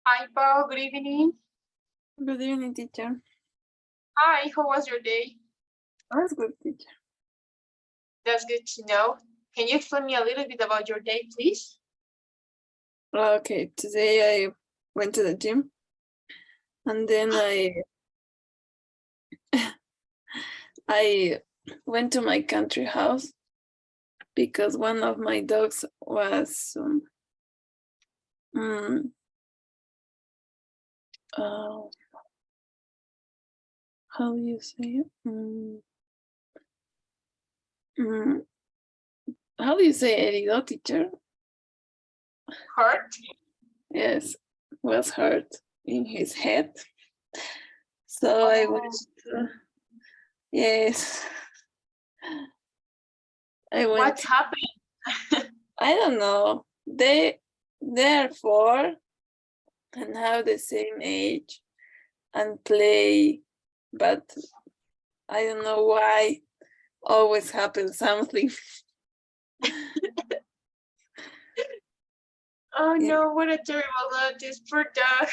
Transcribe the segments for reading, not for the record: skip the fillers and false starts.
Hi, Paul. Good evening. Good evening, teacher. Hi, how was your day? That's good, teacher. That's good to know. Can you explain me a little bit about your day, please? Okay, today I went to the gym and then I went to my country house because one of my dogs was how do you say it? How do you say herido, teacher? Hurt? Yes, was hurt in his head. So I went. Yes, I went. What happened? I don't know. They're four and have the same age and play, but I don't know why always happens something. Oh no, what a terrible look, this poor dog.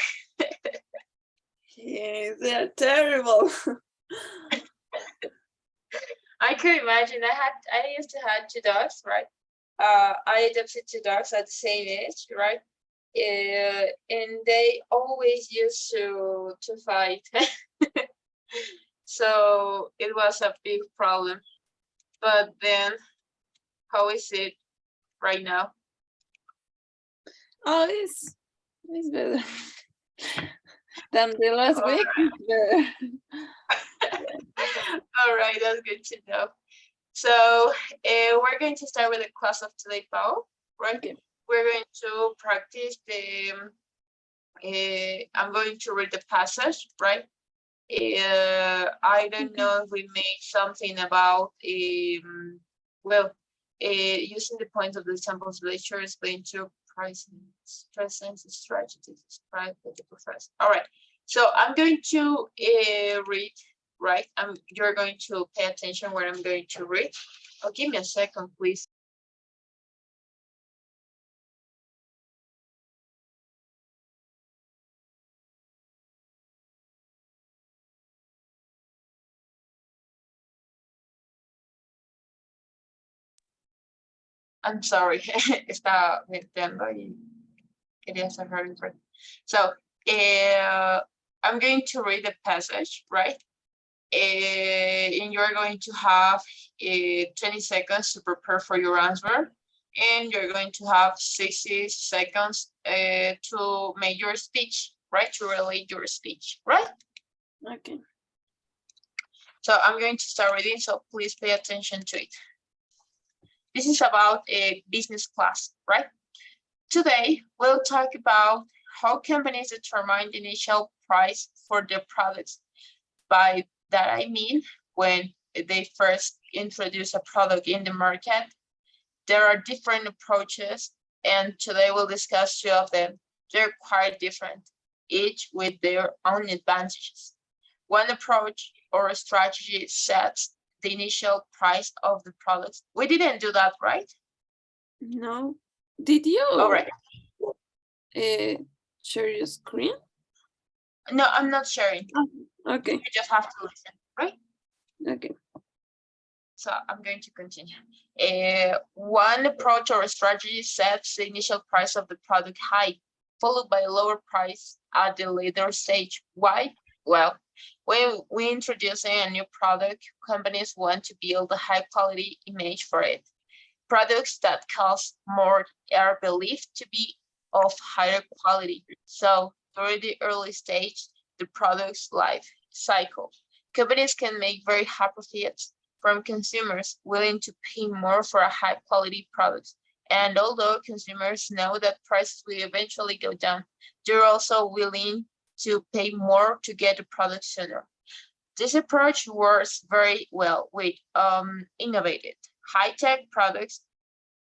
Yes, they're terrible. I could imagine. I used to have two dogs, right? I adopted two dogs at the same age, right? And they always used to fight. So it was a big problem. But then, how is it right now? Oh, it's better than the last week. All right, that's good to know. So we're going to start with the class of today, Paul, right? Okay. We're going to practice I'm going to read the passage, right? I don't know if we made something about, using the points of the samples literature explain to pricing, presence, strategies described by the professor. All right, so I'm going to read, right? You're going to pay attention where I'm going to read. Oh, give me a second, please. I'm sorry, estaba metiendo y quería cerrar el break. So, I'm going to read the passage, right? And you're going to have 20 seconds to prepare for your answer. And you're going to have 60 seconds to make your speech, right? To relate your speech, right? Okay. So I'm going to start reading, so please pay attention to it. This is about a business class, right? Today, we'll talk about how companies determine the initial price for their products. By that I mean, when they first introduce a product in the market, there are different approaches, and today we'll discuss two of them. They're quite different, each with their own advantages. One approach or strategy sets the initial price of the products. We didn't do that, right? No. Did you? All right. Share your screen? No, I'm not sharing. Oh, okay. You just have to listen, right? Okay. So I'm going to continue. One approach or strategy sets the initial price of the product high, followed by a lower price at the later stage. Why? Well, when we introduce a new product, companies want to build a high quality image for it. Products that cost more are believed to be of higher quality. So during the early stage, the product's life cycle, companies can make very high profits from consumers willing to pay more for a high quality product. And although consumers know that prices will eventually go down, they're also willing to pay more to get the product sooner. This approach works very well with innovative high-tech products.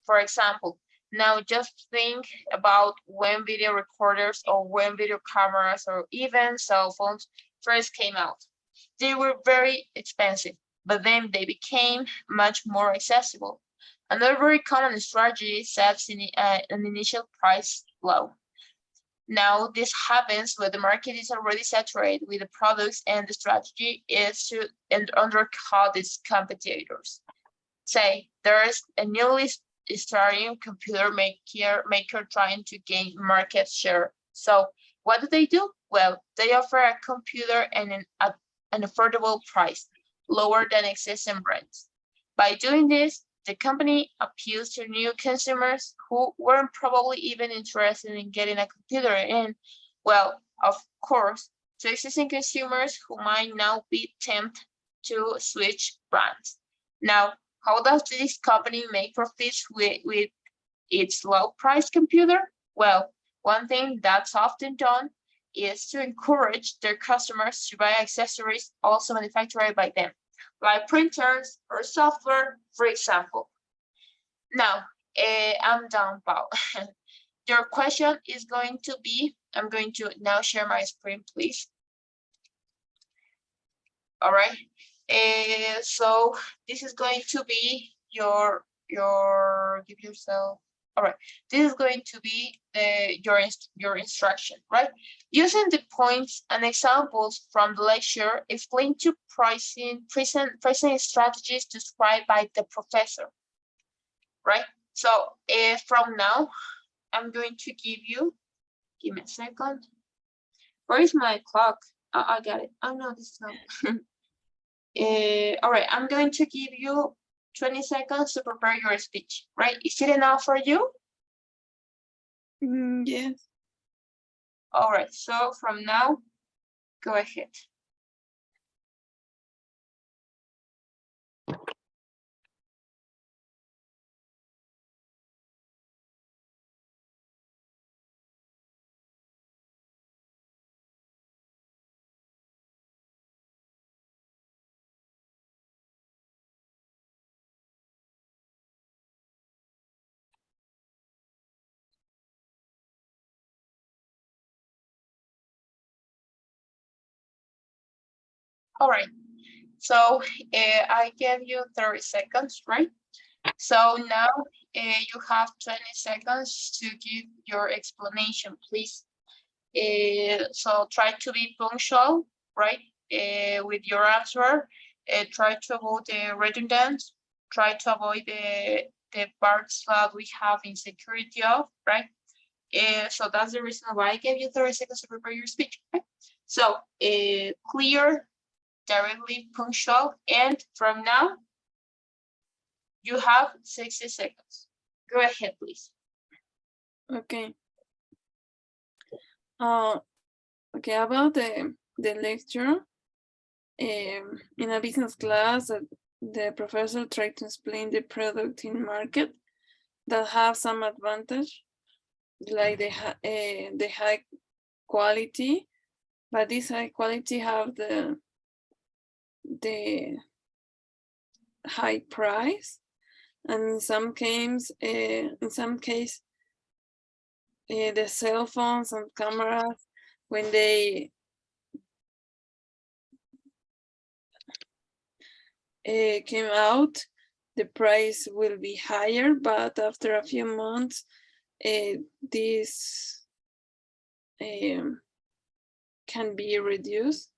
For example, now just think about when video recorders or when video cameras or even cell phones first came out. They were very expensive, but then they became much more accessible. Another very common strategy sets an initial price low. Now, this happens when the market is already saturated with the products and the strategy is to undercut its competitors. Say, there is a newly starting computer maker trying to gain market share. So what do? Well, they offer a computer at an affordable price, lower than existing brands. By doing this, the company appeals to new consumers who weren't probably even interested in getting a computer and, well, of course, to existing consumers who might now be tempted to switch brands. Now, how does this company make profits with its low-priced computer? Well, one thing that's often done is to encourage their customers to buy accessories also manufactured by them, like printers or software, for example. Now, I'm done, Paul. Your question is going to be, I'm going to now share my screen, please. All right. So this is going to be your give yourself. All right. This is going to be your instruction, right? Using the points and examples from the lecture, explain to pricing strategies described by the professor, right? So from now, I'm going to give me a second. Where is my clock? I got it. Oh no, this is not. All right, I'm going to give you 20 seconds to prepare your speech, right? Is it enough for you? Yes. All right, so from now, go ahead. All right, so I gave you 30 seconds, right? So now you have 20 seconds to give your explanation, please. So try to be punctual, right? With your answer, try to avoid the redundant, try to avoid the parts that we have insecurity of, right? So that's the reason why I gave you 30 seconds to prepare your speech. Okay? So clear, directly, punctual, and from now, you have 60 seconds. Go ahead, please. Okay. Okay, about the lecture, in a business class, the professor tried to explain the product in market that have some advantage, like the high quality, but this high quality have the high price, and in some case, the cell phones and cameras, when they came out, the price will be higher, but after a few months, this can be reduced.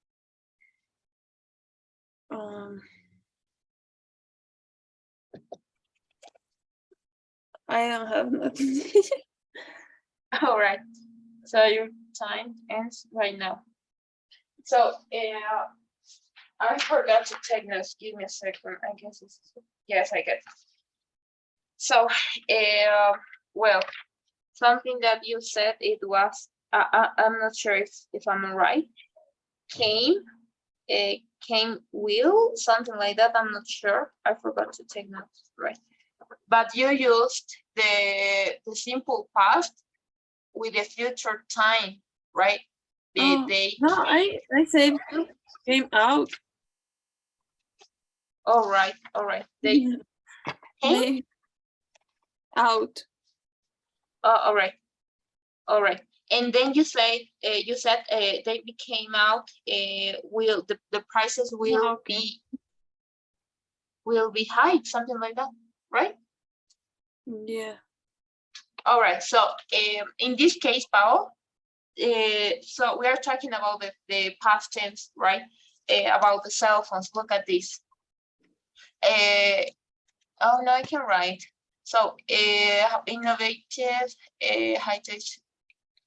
I don't have nothing. All right, so your time ends right now. So I forgot to take notes. Give me a second. I guess it's, yes, I get it. So well, something that you said, it was I'm not sure if I'm right. Came will, something like that. I'm not sure. I forgot to take notes, right? But you used the simple past with the future time, right? They no, I said came out. All right. They came out. all right. And then you said they became out. Will the prices will be high, something like that, right? Yeah. All right. So in this case, Paul, so we are talking about the past tense, right? About the cell phones. Look at this. Oh no, I can write. So innovative, high tech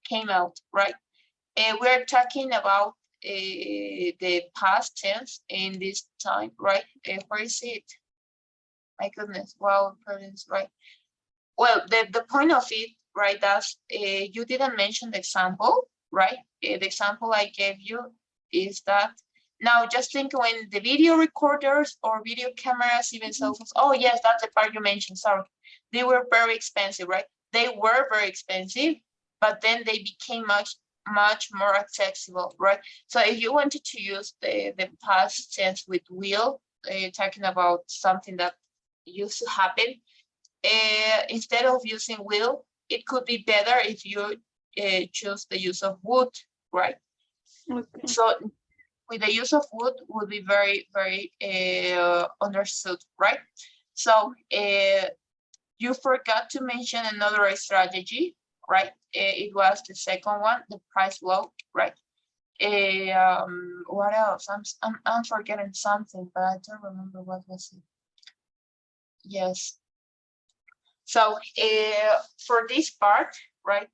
came out, right? We're talking about the past tense in this time, right? Where is it? My goodness, wow, parents, right? Well, the point of it, right, that's you didn't mention the example, right? The example I gave you is that now just think when the video recorders or video cameras, even cell phones, oh yes, that's the part you mentioned, sorry. They were very expensive, right? They were very expensive, but then they became much more accessible, right? So if you wanted to use the past tense with will, talking about something that used to happen, instead of using will, it could be better if you choose the use of would, right? Okay. So with the use of would be very understood, right? So you forgot to mention another strategy, right? It was the second one, the price low, right? What else? I'm forgetting something, but I don't remember what was it. Yes. So for this part, right,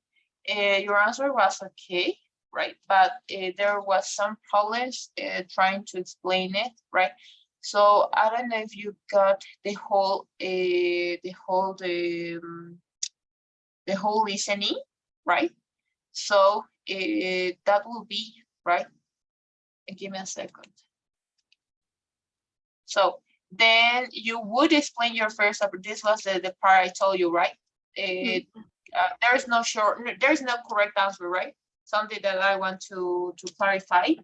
your answer was okay, right? But there was some problems trying to explain it, right? So I don't know if you got the whole listening, right? So that will be right. Give me a second. So then you would explain your first. This was the part I told you, right? There's no correct answer, right? Something that I want to clarify.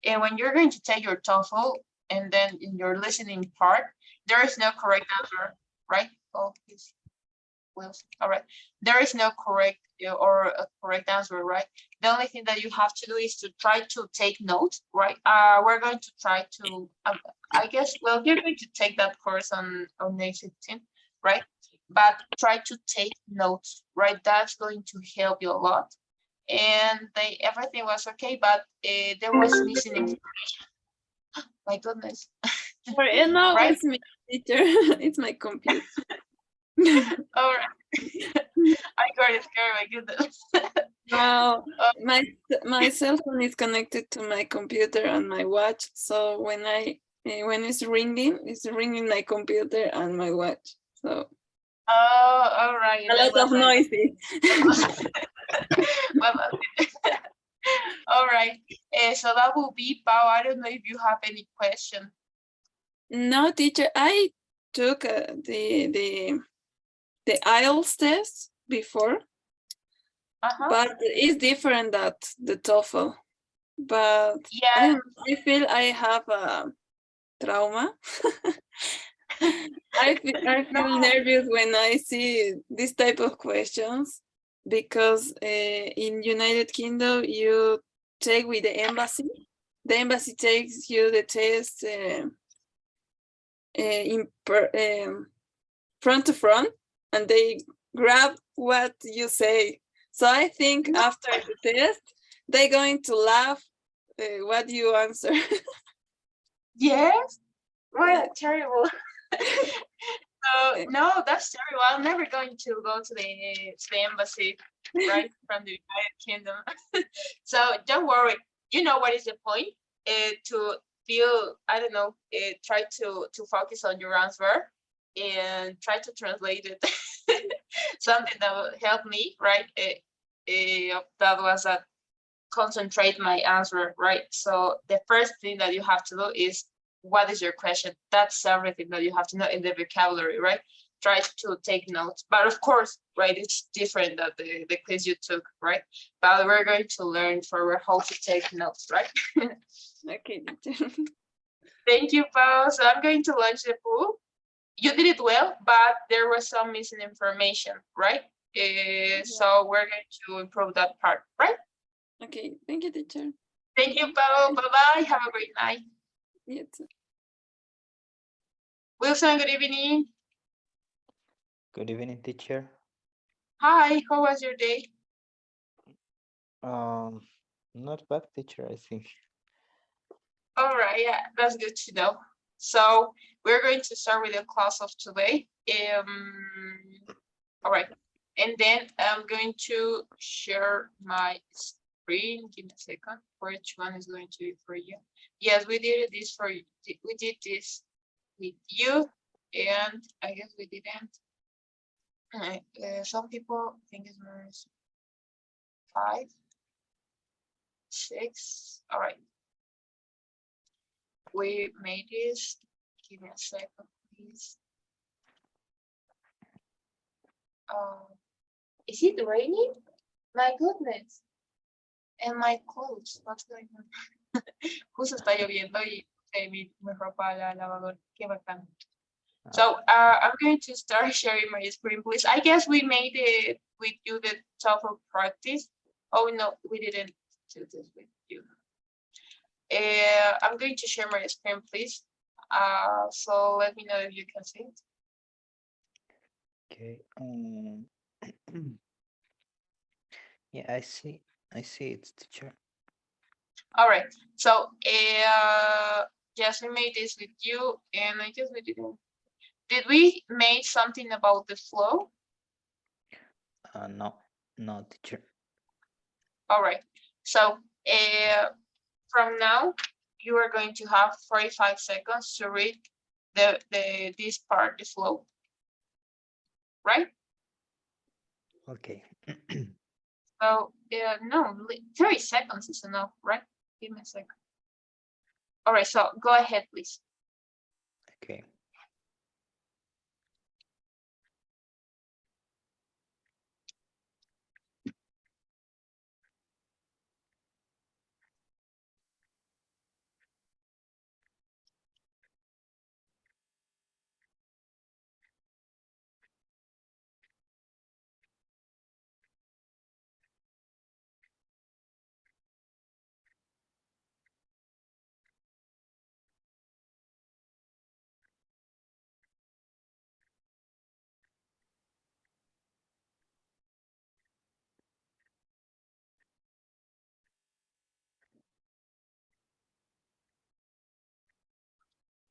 And when you're going to take your TOEFL, and then in your listening part, there is no correct answer, right? Oh, yes. Well, all right. There is no correct or a correct answer, right? The only thing that you have to do is to try to take notes, right? We're going to try to, I guess, well, you're going to take that course on May 15th, right? But try to take notes, right? That's going to help you a lot. And everything was okay, but there was missing information. My goodness. Sorry, no, Right? it's me, teacher. It's my computer. All right. I got it scared, my goodness. Well, my cell phone is connected to my computer and my watch. So when it's ringing my computer and my watch. So Oh, all right. a lot of noisy. Well, all right. So that will be Pau. I don't know if you have any question. No, teacher, I took the IELTS test before, but it's different than the TOEFL. But Yeah. I feel I have a trauma. I feel nervous when I see this type of questions because in United Kingdom you take with the embassy. The embassy takes you the test front to front, and they grab what you say. So I think after the test, they're going to laugh what you answer. Yes. Well, Yeah. terrible. No, that's terrible. I'm never going to go to the embassy, right, from the United Kingdom. So don't worry. You know what is the point? To feel, I don't know, try to focus on your answer and try to translate it. Something that will help me, right? That was a concentrate my answer, right? So the first thing that you have to do is, what is your question? That's everything that you have to know in the vocabulary, right? Try to take notes. But of course, right, it's different than the quiz you took, right? But we're going to learn for how to take notes, right? Okay. Thank you, Pao. So I'm going to launch the pool. You did it well, but there was some missing information, right? So we're going to improve that part, right? Okay, thank you, teacher. Thank you, Pao. Bye-bye. Have a great night. You too. Wilson, good evening. Good evening, teacher. Hi, how was your day? Not bad, teacher, I think. All right, yeah, that's good to know. So we're going to start with the class of today. All right, and then I'm going to share my screen. Give me a second. Which one is going to be for you? Yes, we did this for you. We did this with you, and I guess we didn't. Some people think it's more 5, 6. All right, we made this. Give me a second, please. Is it raining? My goodness. And my clothes, what's going on? Justo está lloviendo y mi ropa a la lavadora. Qué bacán. So I'm going to start sharing my screen, please. I guess we made it with you the TOEFL practice. Oh no, we didn't do this with you. I'm going to share my screen, please. So let me know if you can see it. Okay. Yeah, I see it, teacher. All right. So yes, we made this with you, and I guess we didn't. Did we make something about the flow? No, teacher. All right. So from now, you are going to have 45 seconds to read this part, the flow. Right? Okay. So no, 30 seconds is enough, right? Give me a second. All right, so go ahead, please. Okay.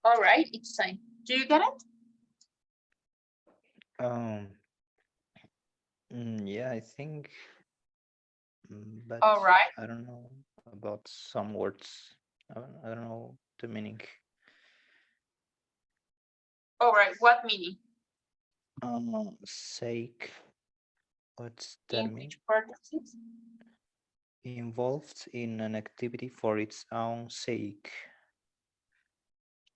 All right, it's time. Do you get it? Yeah, I think, but All right. I don't know about some words. I don't know the meaning. All right, what meaning? Sake. What's that In mean? which part of it? Involved in an activity for its own sake.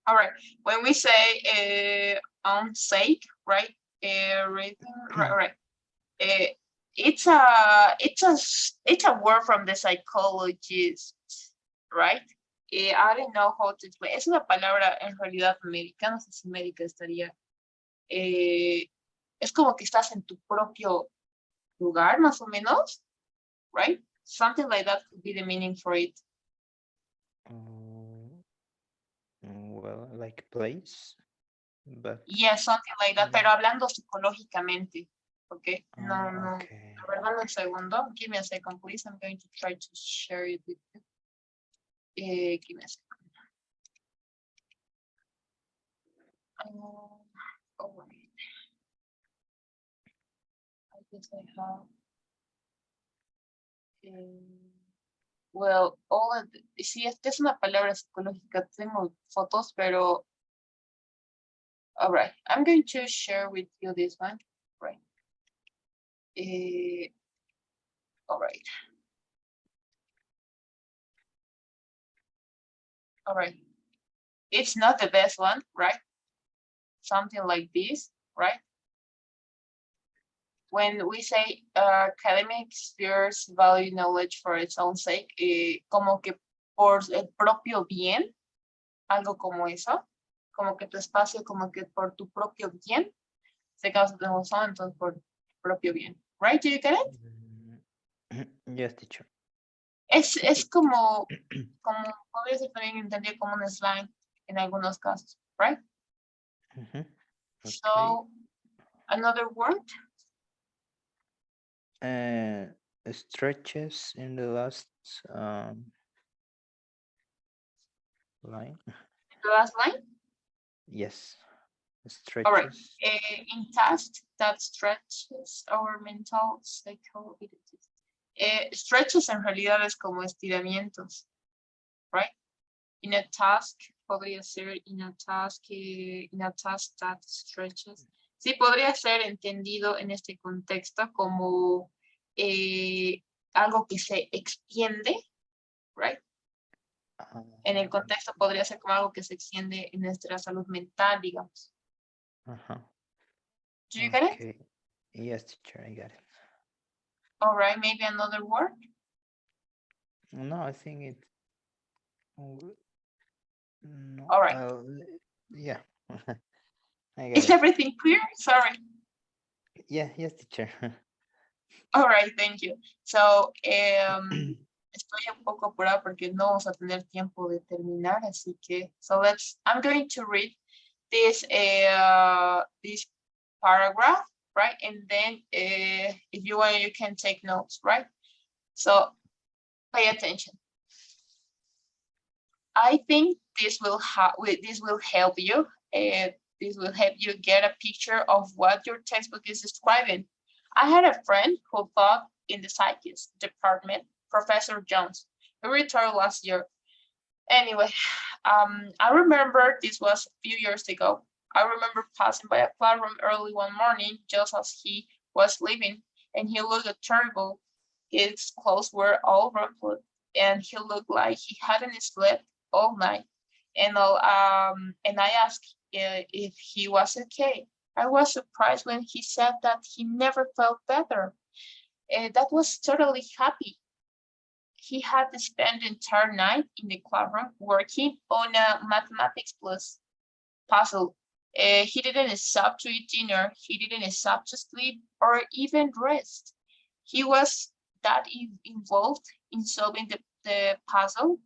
All right, when we say on sake, right? Right. It's a word from the psychologist, right? I don't know how to explain. Es una palabra en realidad médica, no sé si médica estaría. Es como que estás en tu propio lugar, más o menos, right? Something like that could be the meaning for it. Well, like place, but Yeah, something like that, pero hablando psicológicamente, ¿ok? No, okay. Perdón un segundo. Give me a second, please. I'm going to try to share it with you. Give me a second. Oh, wait. I guess I have. Well, sí, esta es una palabra psicológica. Tengo fotos, pero. All right, I'm going to share with you this one. Right. All right. All right. It's not the best one, right? Something like this, right? When we say academics peers value knowledge for its own sake, como que por el propio bien, algo como eso, como que tu espacio, como que por tu propio bien, se causa de razón, entonces por propio bien. Right? Do you get it? Yes, teacher. Es como podría ser también entendido como un slang en algunos casos, right? Okay. So, another word? stretches in the last line. The last line. Yes, All right. stretches. In tasks that stretches our mental cycle. Stretches en realidad es como estiramientos, right? In a task, podría ser in a task that stretches. Sí, podría ser entendido en este contexto como algo que se extiende, right? En el contexto podría ser como algo que se extiende en nuestra salud mental, digamos. Do you get it? Okay. Yes, teacher, I got it. All right, maybe another word? No, I think it. No. All right. Yeah. I got Is it. everything clear? Sorry. Yeah, yes, teacher. All right, thank you. So, estoy un poco apurada porque no vamos a tener tiempo de terminar, así que, I'm going to read this paragraph, right? And then if you want, you can take notes, right? So, pay attention. I think this will help you. This will help you get a picture of what your textbook is describing. I had a friend who taught in the psychics department, Professor Jones, who retired last year. Anyway, I remember this was a few years ago. I remember passing by a classroom early one morning just as he was leaving, and he looked terrible. His clothes were all rumpled, and he looked like he hadn't slept all night. And I asked if he was okay. I was surprised when he said that he never felt better. That was totally happy. He had spent the entire night in the classroom working on a mathematics plus puzzle. He didn't stop to eat dinner. He didn't stop to sleep or even rest. He was that involved in solving the puzzle,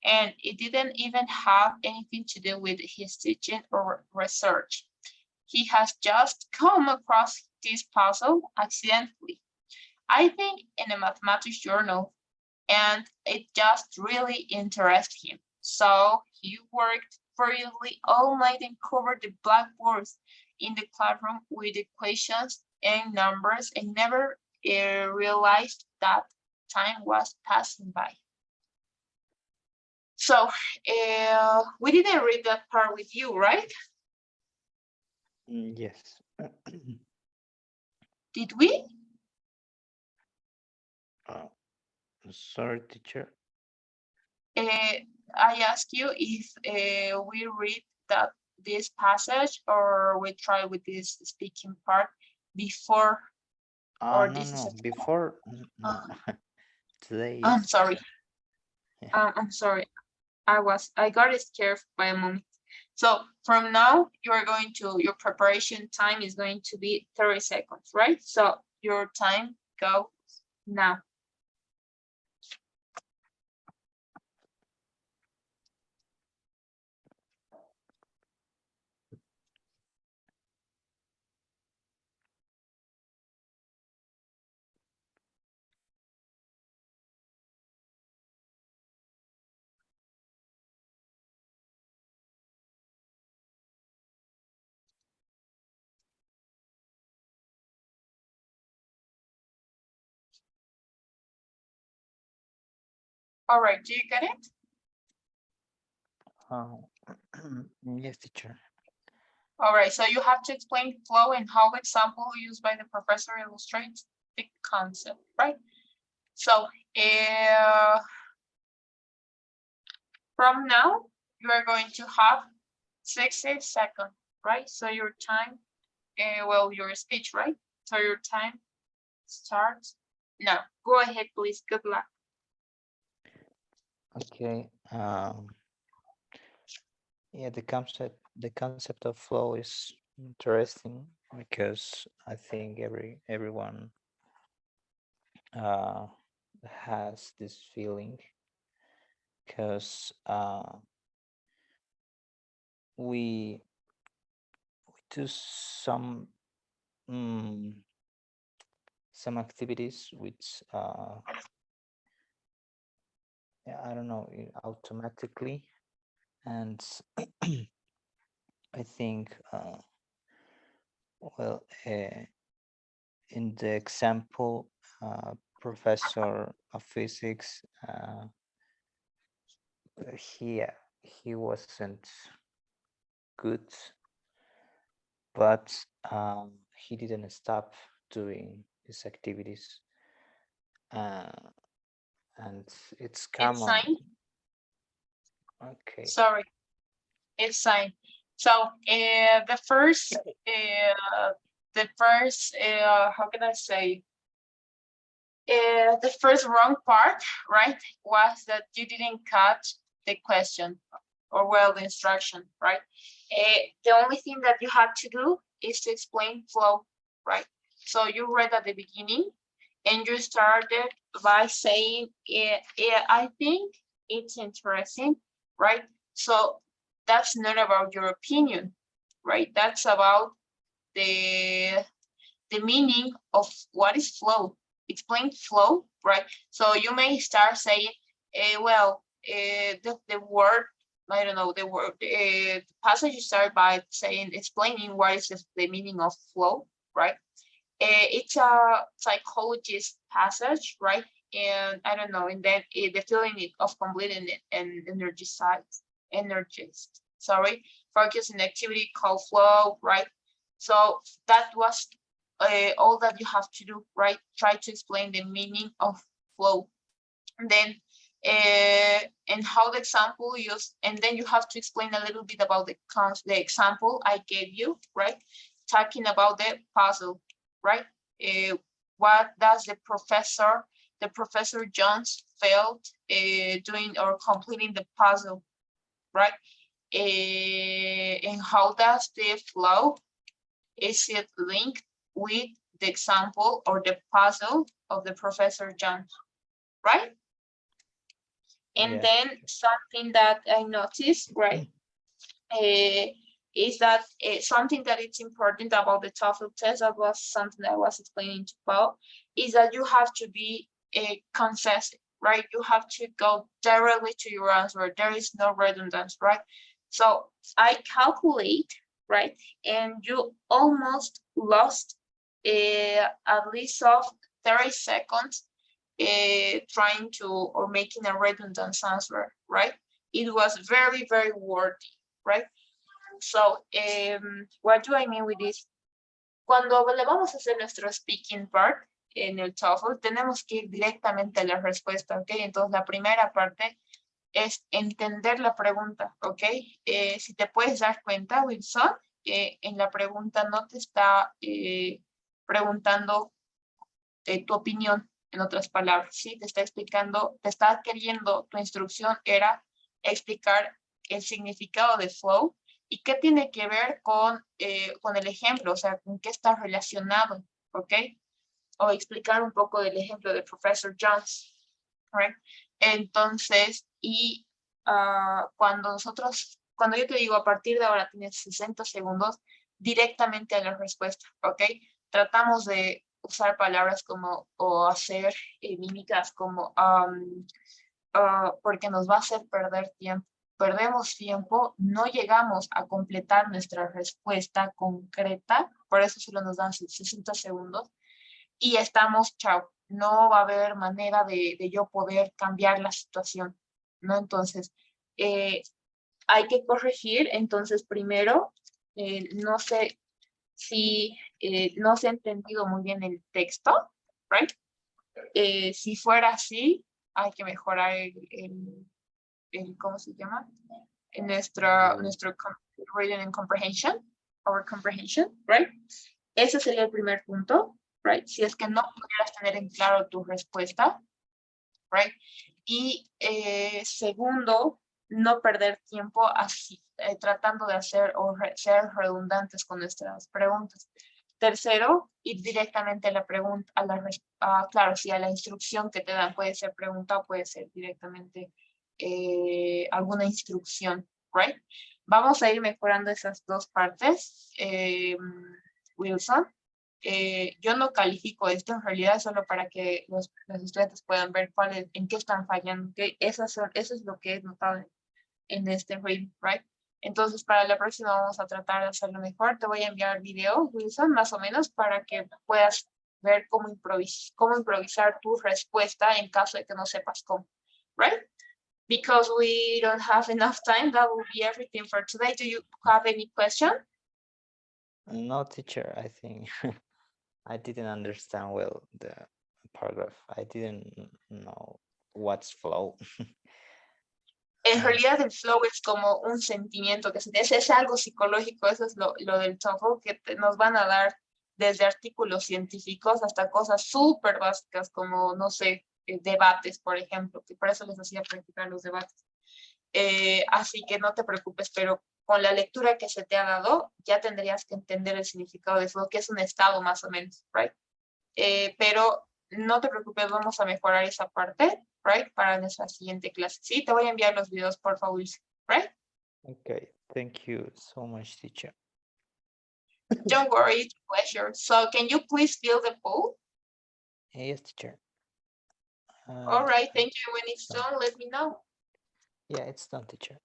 and it didn't even have anything to do with his teaching or research. He has just come across this puzzle accidentally, I think in a mathematics journal, and it just really interested him. So he worked furiously all night and covered the blackboards in the classroom with equations and numbers and never realized that time was passing by. So we didn't read that part with you, right? Yes. Did we? Sorry, teacher. I ask you if we read this passage or we try with this speaking part before, or No, this is no, a before, no. Today, I'm yes, sorry. teacher. I'm sorry. I got scared by a moment. So from now, your preparation time is going to be 30 seconds, right? So your time goes now. All right, do you get it? Yes, teacher. All right, so you have to explain flow and how example used by the professor illustrates the concept, right? So from now, you are going to have 60 seconds, right? So your time, your speech, right? So your time starts now. Go ahead, please. Good luck. Okay. Yeah, the concept of flow is interesting because I think everyone has this feeling because we do some some activities which I don't know, automatically, and I think well, in the example, professor of physics, he he wasn't good, but he didn't stop doing his activities, uh, and it's It's common. signed. Okay. Sorry, it's signed. So the first, how can I say? The first wrong part, right, was that you didn't catch the question or well the instruction, right? The only thing that you have to do is to explain flow, right? So you read at the beginning and you started by saying, I think it's interesting, right? So that's not about your opinion, right? That's about the meaning of what is flow. Explain flow, right? So you may start saying, the word, I don't know, the passage start by saying, explaining what is the meaning of flow, right? It's a psychologist passage, right? And I don't know, and then the feeling of complete and energized, focus and activity called flow, right? So that was all that you have to do, right? Try to explain the meaning of flow. And then and how the example used, and then you have to explain a little bit about the example I gave you, right? Talking about the puzzle, right? What does the professor Jones felt doing or completing the puzzle, right? And how does the flow, is it linked with the example or the puzzle of the Professor Jones, right? And Yes. then something that I noticed, right, is that something that it's important about the TOEFL test, that was something I was explaining to Paul, is that you have to be concise, right? You have to go directly to your answer. There is no redundancy, right? So I calculate, right, and you almost lost at least of 30 seconds trying to or making a redundant answer, right? It was very, very worthy, right? So, what do I mean with this? Cuando le vamos a hacer nuestro speaking part en el TOEFL, tenemos que ir directamente a la respuesta, ¿ok? Entonces, la primera parte es entender la pregunta, ¿ok? Si te puedes dar cuenta, Wilson, en la pregunta no te está preguntando tu opinión, en otras palabras, ¿sí? Te está explicando, te está queriendo, tu instrucción era explicar el significado de flow y qué tiene que ver con el ejemplo, o sea, con qué está relacionado, ¿ok? O explicar un poco del ejemplo de Professor Jones, right? Entonces, y cuando yo te digo a partir de ahora tienes 60 segundos directamente a la respuesta, ¿ok? Tratamos de usar palabras como o hacer mímicas como porque nos va a hacer perder tiempo. Perdemos tiempo, no llegamos a completar nuestra respuesta concreta, por eso solo nos dan 60 segundos y estamos, chao, no va a haber manera de yo poder cambiar la situación, ¿no? Entonces, hay que corregir, entonces primero, no sé si no se ha entendido muy bien el texto, right? Si fuera así, hay que mejorar ¿cómo se llama? En nuestro reading and comprehension, our comprehension, right? Ese sería el primer punto, right? Si es que no pudieras tener en claro tu respuesta, right? Y segundo, no perder tiempo así, tratando de hacer o ser redundantes con nuestras preguntas. Tercero, ir directamente a la pregunta, claro, sí, a la instrucción que te dan, puede ser pregunta o puede ser directamente alguna instrucción, right? Vamos a ir mejorando esas dos partes, Wilson. yo no califico esto, en realidad solo para que los estudiantes puedan ver en qué están fallando, que eso es lo que he notado en este reel, right? Entonces, para la próxima vamos a tratar de hacerlo mejor. Te voy a enviar video, Wilson, más o menos, para que puedas ver cómo improvisar tu respuesta en caso de que no sepas cómo, right? Because we don't have enough time, that will be everything for today. Do you have any question? No, teacher, I think I didn't understand well the paragraph. I didn't know what's flow. En Uh, realidad el flow es como un sentimiento que es algo psicológico, eso es lo del TOEFL, que nos van a dar desde artículos científicos hasta cosas súper básicas como, no sé, debates, por ejemplo, que por eso les hacía practicar los debates. Así que no te preocupes, pero con la lectura que se te ha dado, ya tendrías que entender el significado de flow, que es un estado más o menos, right? Pero no te preocupes, vamos a mejorar esa parte, right? Para nuestra siguiente clase. Sí, te voy a enviar los videos, por favor, right? okay, thank you so much, teacher. Don't worry, it's a pleasure. So can you please fill the poll? Yes, teacher. All right, thank you. When it's done. done, let me know. Yeah, it's done, teacher.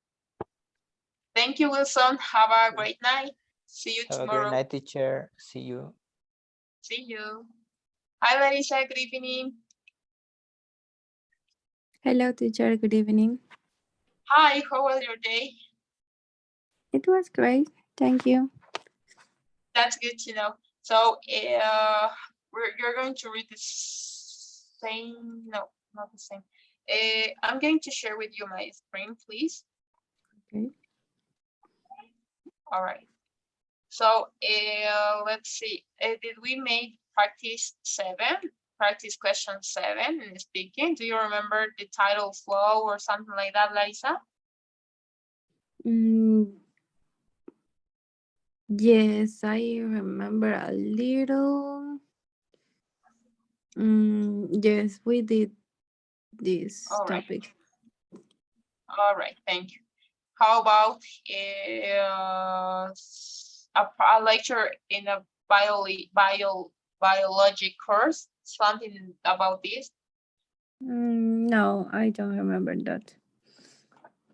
Thank you, Wilson. Have a great night. See you Have a tomorrow. great night, teacher. See you. See you. Hi, Larissa. Good evening. Hello, teacher. Good evening. Hi, how was your day? It was great. Thank you. That's good to know. So you're going to read the same, no, not the same. I'm going to share with you my screen, please. Okay. All right. So let's see. Did we make practice 7? Practice question 7 in speaking. Do you remember the title flow or something like that, Larissa? Yes, I remember a little. Yes, we did this All right. topic. All right, thank you. How about a lecture in a biology course? Something about this? No, I don't remember that.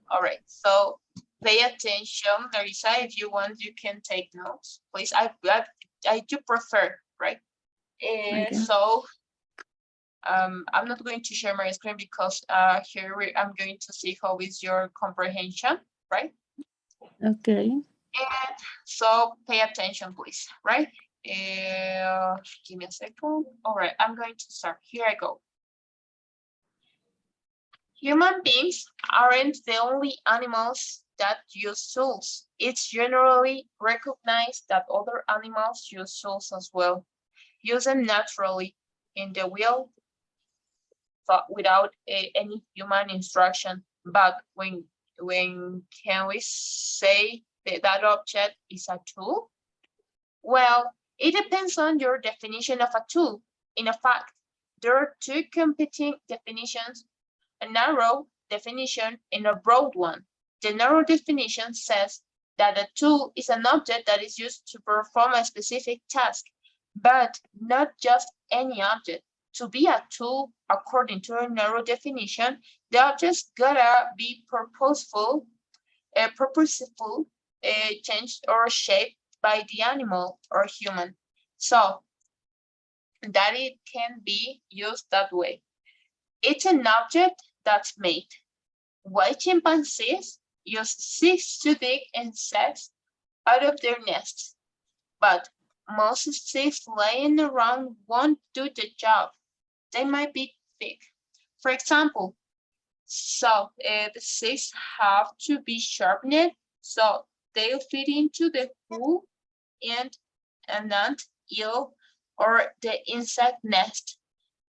All right, so pay attention, Larissa. If you want, you can take notes, please. I do prefer, right? Okay. So I'm not going to share my screen because here I'm going to see how is your comprehension, right? Okay. And so pay attention, please, right? Give me a second. All right, I'm going to start. Here I go. Human beings aren't the only animals that use tools. It's generally recognized that other animals use tools as well. Use them naturally in the wild without any human instruction. But when can we say that object is a tool? Well, it depends on your definition of a tool. In fact, there are two competing definitions, a narrow definition and a broad one. The narrow definition says that a tool is an object that is used to perform a specific task, but not just any object. To be a tool, according to a narrow definition, the object's gotta be purposeful, changed or shaped by the animal or human, so that it can be used that way. It's an object that's made. White chimpanzees use sticks to dig insects out of their nests, but most sticks laying around won't do the job. They might be thick. For example, so the sticks have to be sharpened so they'll fit into the hole and an ant, eel, or the insect nest.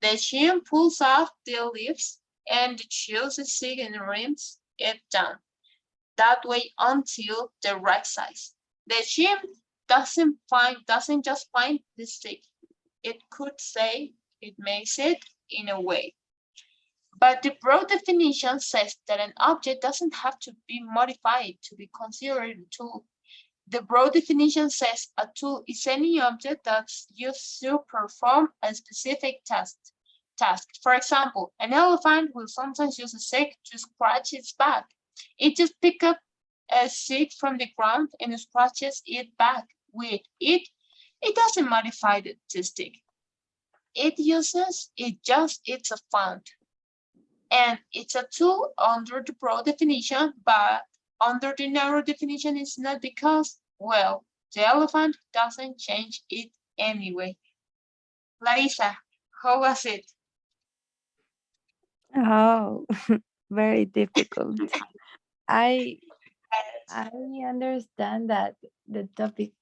The chimp pulls off the leaves and chews the stick and rinses it down. That way until the right size. The chimp doesn't just find the stick. It could say it makes it in a way. But the broad definition says that an object doesn't have to be modified to be considered a tool. The broad definition says a tool is any object that's used to perform a specific task. For example, an elephant will sometimes use a stick to scratch its back. It just picks up a stick from the ground and scratches it back with it. It doesn't modify the stick. It's a font. And it's a tool under the broad definition, but under the narrow definition is not because, well, the elephant doesn't change it anyway. Larissa, how was it? Oh, very difficult. I I understand that the topic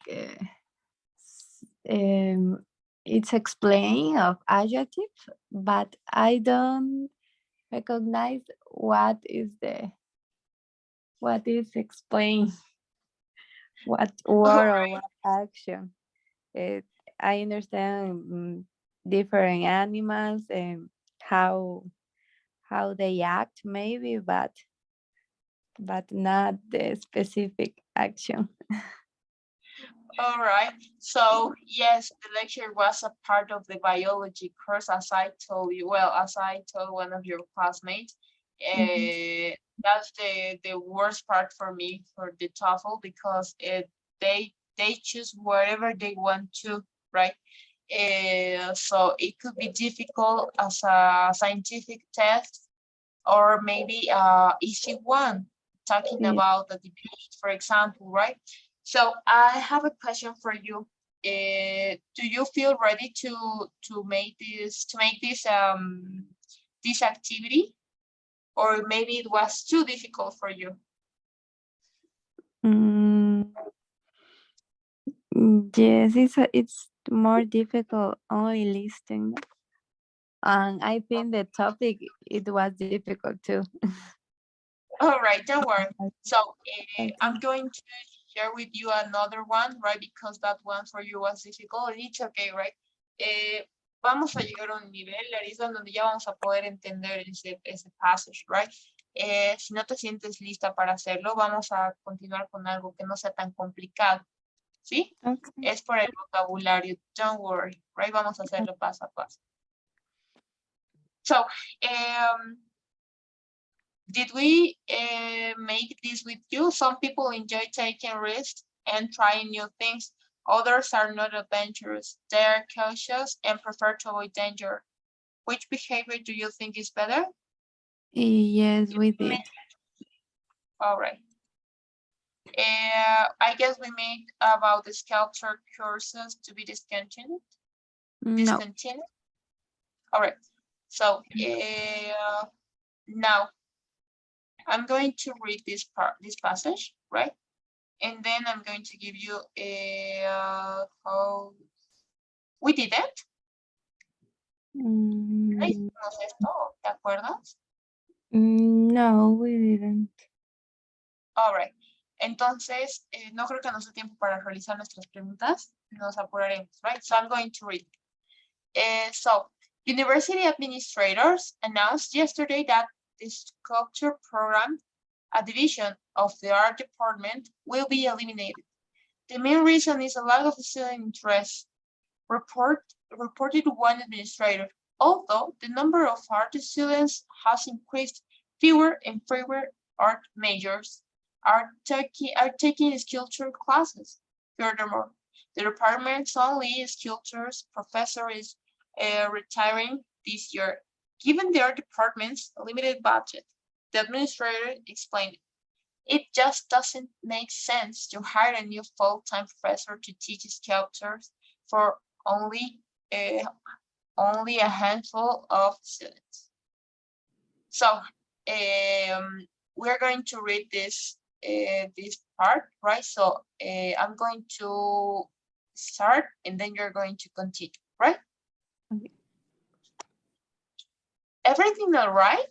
it's explaining of adjective, but I don't recognize what is explained, what word or what action. It, I understand different animals and how they act maybe, but not the specific action. All right. So yes, the lecture was a part of the biology course, as I told you. Well, as I told one of your classmates, that's the worst part for me for the TOEFL because they choose whatever they want to, right? So it could be difficult as a scientific test or maybe easy one, talking Yeah. about the debate, for example, right? So I have a question for you. Do you feel ready to make this activity, or maybe it was too difficult for you? Mm, yes, it's more difficult only listening, and I think the topic it was difficult too. All right, don't worry. So Okay. I'm going to share with you another one, right? Because that one for you was difficult, and it's okay, right? Vamos a llegar a un nivel, Larissa, en donde ya vamos a poder entender ese passage, right? Si no te sientes lista para hacerlo, vamos a continuar con algo que no sea tan complicado, ¿sí? Okay. Es por el vocabulario, don't worry, right? Vamos a hacerlo paso a paso. So, did we make this with you? Some people enjoy taking risks and trying new things. Others are not adventurous. They are cautious and prefer to avoid danger. Which behavior do you think is better? Yes, we did. All right. I guess we made about the sculpture courses to be discontinued. No. Discontinued. All right. So now I'm going to read this passage, right? And then I'm going to give you a how we did it. Ahí Mm, hicimos esto, ¿te acuerdas? no, we didn't. All right. Entonces, no creo que nos dé tiempo para realizar nuestras preguntas. Nos apuraremos, right? So I'm going to read. So, university administrators announced yesterday that the sculpture program, a division of the art department, will be eliminated. The main reason is a lack of student interest, reported one administrator. Although the number of art students has increased, fewer and fewer art majors are taking sculpture classes. Furthermore, the department's only sculptures professor is retiring this year. Given the art department's limited budget, the administrator explained, it just doesn't make sense to hire a new full-time professor to teach sculptures for only a handful of students. So we're going to read this part, right? So I'm going to start and then you're going to continue, right? Okay. Everything all right?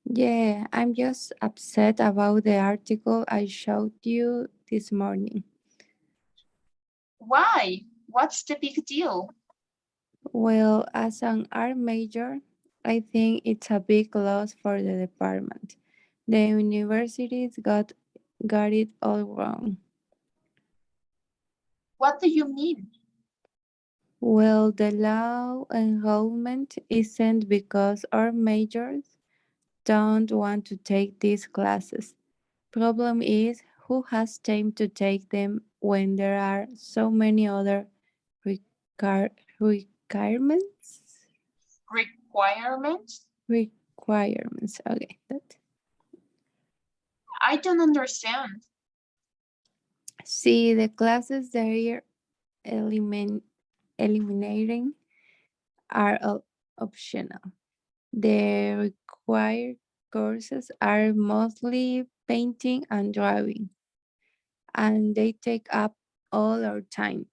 Yeah, I'm just upset about the article I showed you this morning. Why? What's the big deal? Well, as an art major, I think it's a big loss for the department. The universities got it all wrong. What do you mean? Well, the low enrollment isn't because our majors don't want to take these classes. Problem is who has time to take them when there are so many other requirements? Requirements? Requirements. Okay, that. I don't understand. See, the classes they're eliminating are optional. The required courses are mostly painting and drawing, and they take up all our time.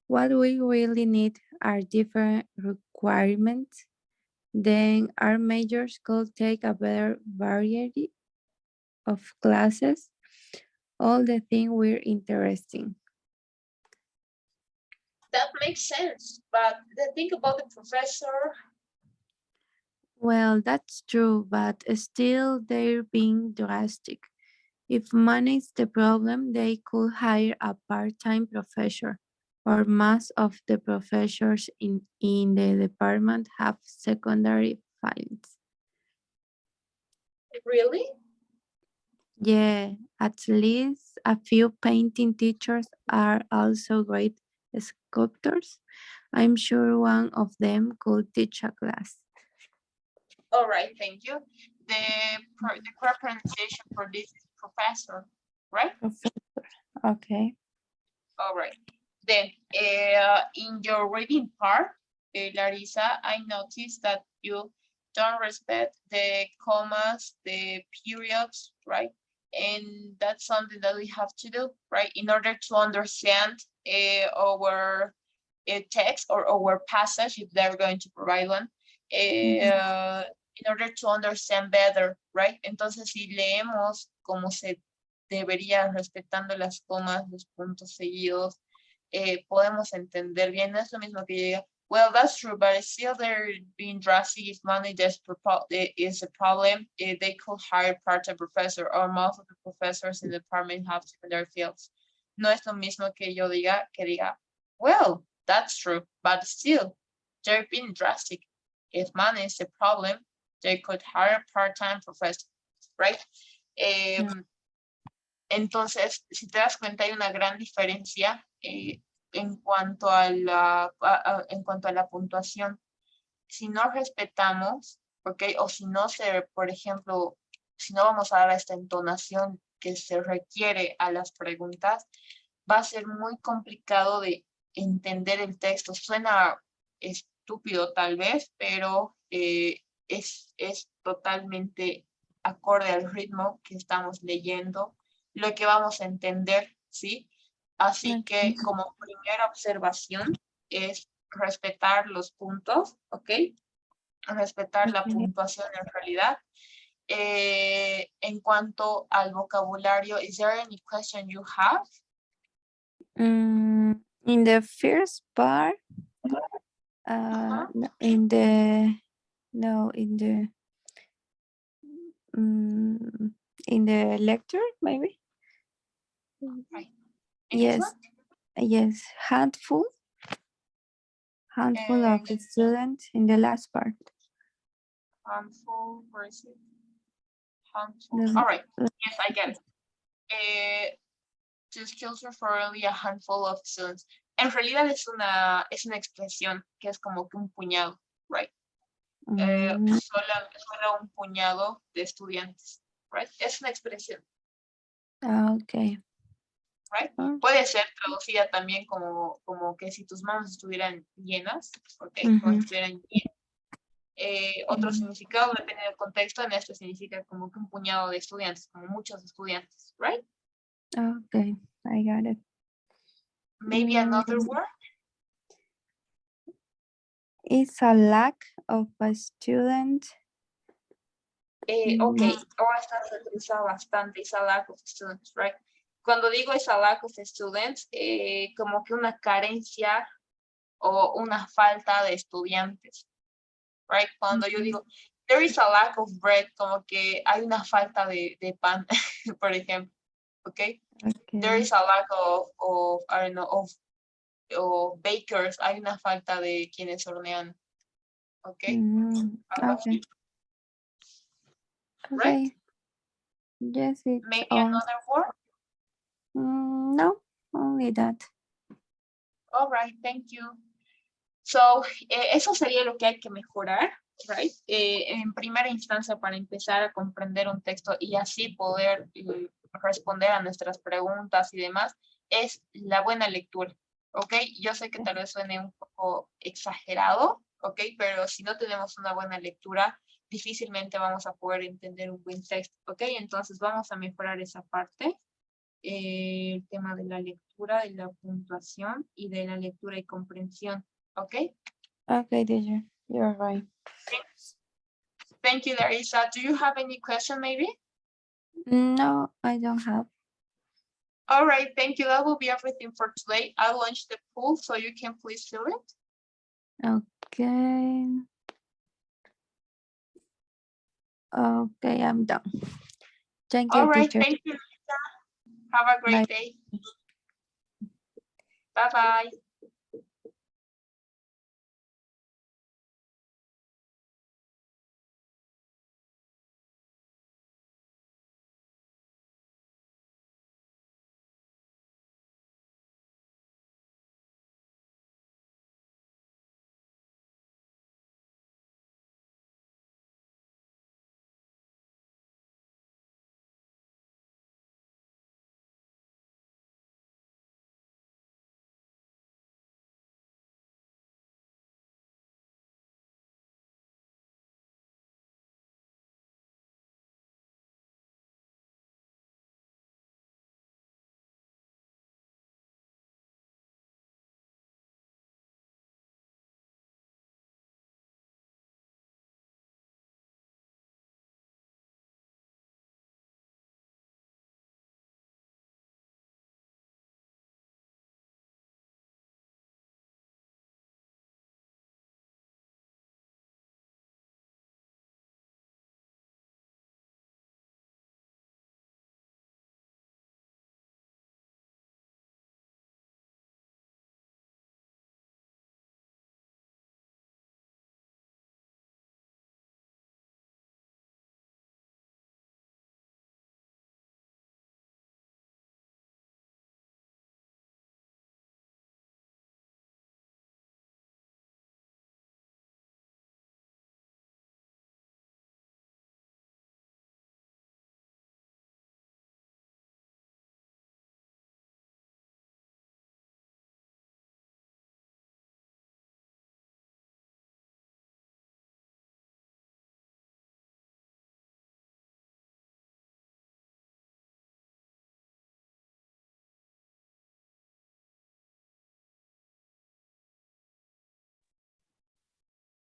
What we really need are different requirements. Then our majors could take a better variety of classes, all the things we're interested in. That makes sense, but the thing about the professor, Well, that's true, but still they're being drastic. If money is the problem, they could hire a part-time professor, or most of the professors in the department have secondary files. really? Yeah, at least a few painting teachers are also great sculptors. I'm sure one of them could teach a class. All right, thank you. The correct pronunciation for this is professor, right? Okay. All right. Then in your reading part, Larissa, I noticed that you don't respect the commas, the periods, right? And that's something that we have to do, right? In order to understand our text or our passage, if they're going to provide one, in order to understand better, right? Entonces, si leemos como se debería, respetando las comas, los puntos seguidos, podemos entender bien. No es lo mismo que llega, well, that's true, but still they're being drastic. If money is a problem, they could hire part-time professor, or most of the professors in the department have secondary fields. No es lo mismo que yo diga, well, that's true, but still, they're being drastic. If money is a problem, they could hire part-time professor, right? Entonces, si te das cuenta, hay una gran diferencia en cuanto a la puntuación. Si no respetamos, ¿ok? O si no por ejemplo, si no vamos a dar esta entonación que se requiere a las preguntas, va a ser muy complicado de entender el texto. Suena estúpido tal vez, pero es totalmente acorde al ritmo que estamos leyendo, lo que vamos a entender, ¿sí? Así que como primera observación es respetar los puntos, ¿ok? Respetar la puntuación en realidad. En cuanto al vocabulario, is there any question you have? In the first part, in the in the lecture, maybe. Right. Yes, yes, handful of students in the last part. Handful, where is it? Handful. All right. Yes, I get it. To skills refer only a handful of students. En realidad es una expresión que es como que un puñado, right? Solo un puñado de estudiantes, right? Es una expresión. Okay. Right? Puede ser traducida también como que si tus manos estuvieran llenas, ¿ok? Como si estuvieran llenas. Otro significado, depende del contexto, en este significa como que un puñado de estudiantes, como muchos estudiantes, right? Okay, I got it. Maybe another word? It's a lack of a student. Ok, ahora está utilizado bastante, it's a lack of students, right? Cuando digo it's a lack of students, como que una carencia o una falta de estudiantes, right? Cuando yo digo, there is a lack of bread, como que hay una falta de pan, por ejemplo, okay? There is a lack of I don't know, of o bakers, hay una falta de quienes hornean. Okay. Algo Okay. así, right? Okay. Yes, it's Maybe all. another word. No, only that. All right, thank you. So, eso sería lo que hay que mejorar, right? En primera instancia, para empezar a comprender un texto y así poder responder a nuestras preguntas y demás, es la buena lectura, ¿ok? Yo sé que tal vez suene un poco exagerado, ¿ok? Pero si no tenemos una buena lectura, difícilmente vamos a poder entender un buen texto, ¿ok? Entonces vamos a mejorar esa parte. El tema de la lectura, de la puntuación y de la lectura y comprensión, ¿ok? Okay, teacher, you're right. Thank you, Larissa. Do you have any question maybe? No, I don't have. All right, thank you. That will be everything for today. I'll launch the poll so you can please fill it. Okay. Okay, I'm done. Thank you, All right, teacher. thank you, Larissa. Have a great Bye. day. Bye-bye.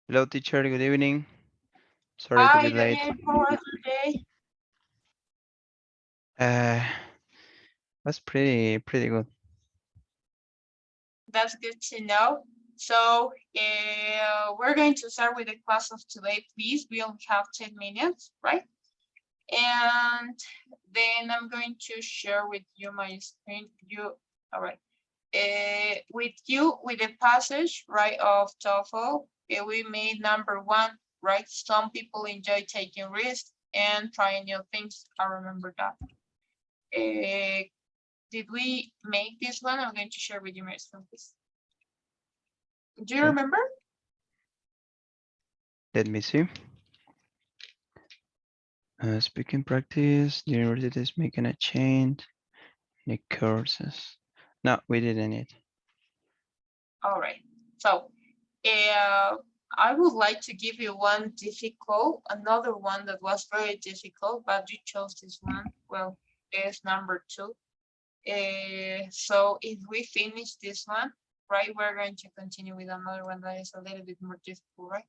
Hello, teacher. Good evening. Sorry to Hi, be late. Daniel. How was your day? Uh, was pretty good. That's good to know. So we're going to start with the class of today, please. We only have 10 minutes, right? And then I'm going to share with you my screen. All right. With the passage, right, of TOEFL, we made number 1, right? Some people enjoy taking risks and trying new things. I remember that. Did we make this one? I'm going to share with you my screen, please. Do you Okay. remember? Let me see. Speaking practice, the university is making a change. The courses. No, we didn't yet. All right. So I would like to give you one difficult, another one that was very difficult, but you chose this one. Well, it's number 2. So if we finish this one, right, we're going to continue with another one that is a little bit more difficult, right?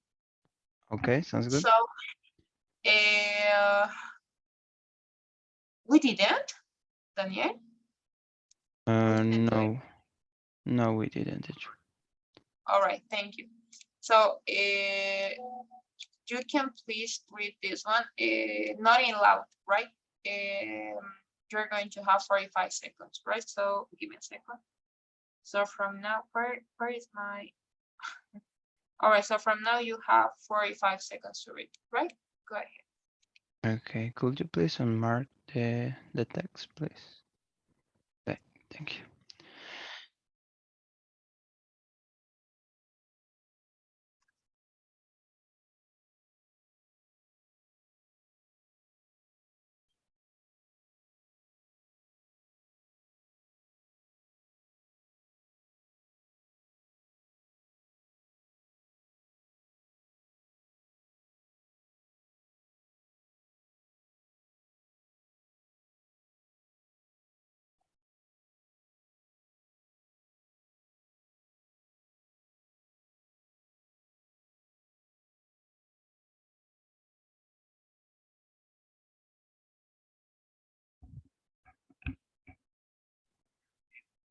Okay, sounds good. So we didn't, Daniel? No, no, we didn't, teacher. All right, thank you. So you can please read this one, not in loud, right? You're going to have 45 seconds, right? So give me a second. So from now, where is my? All right, so from now you have 45 seconds to read, right? Go ahead. Okay, could you please unmark the text, please? Okay, thank you.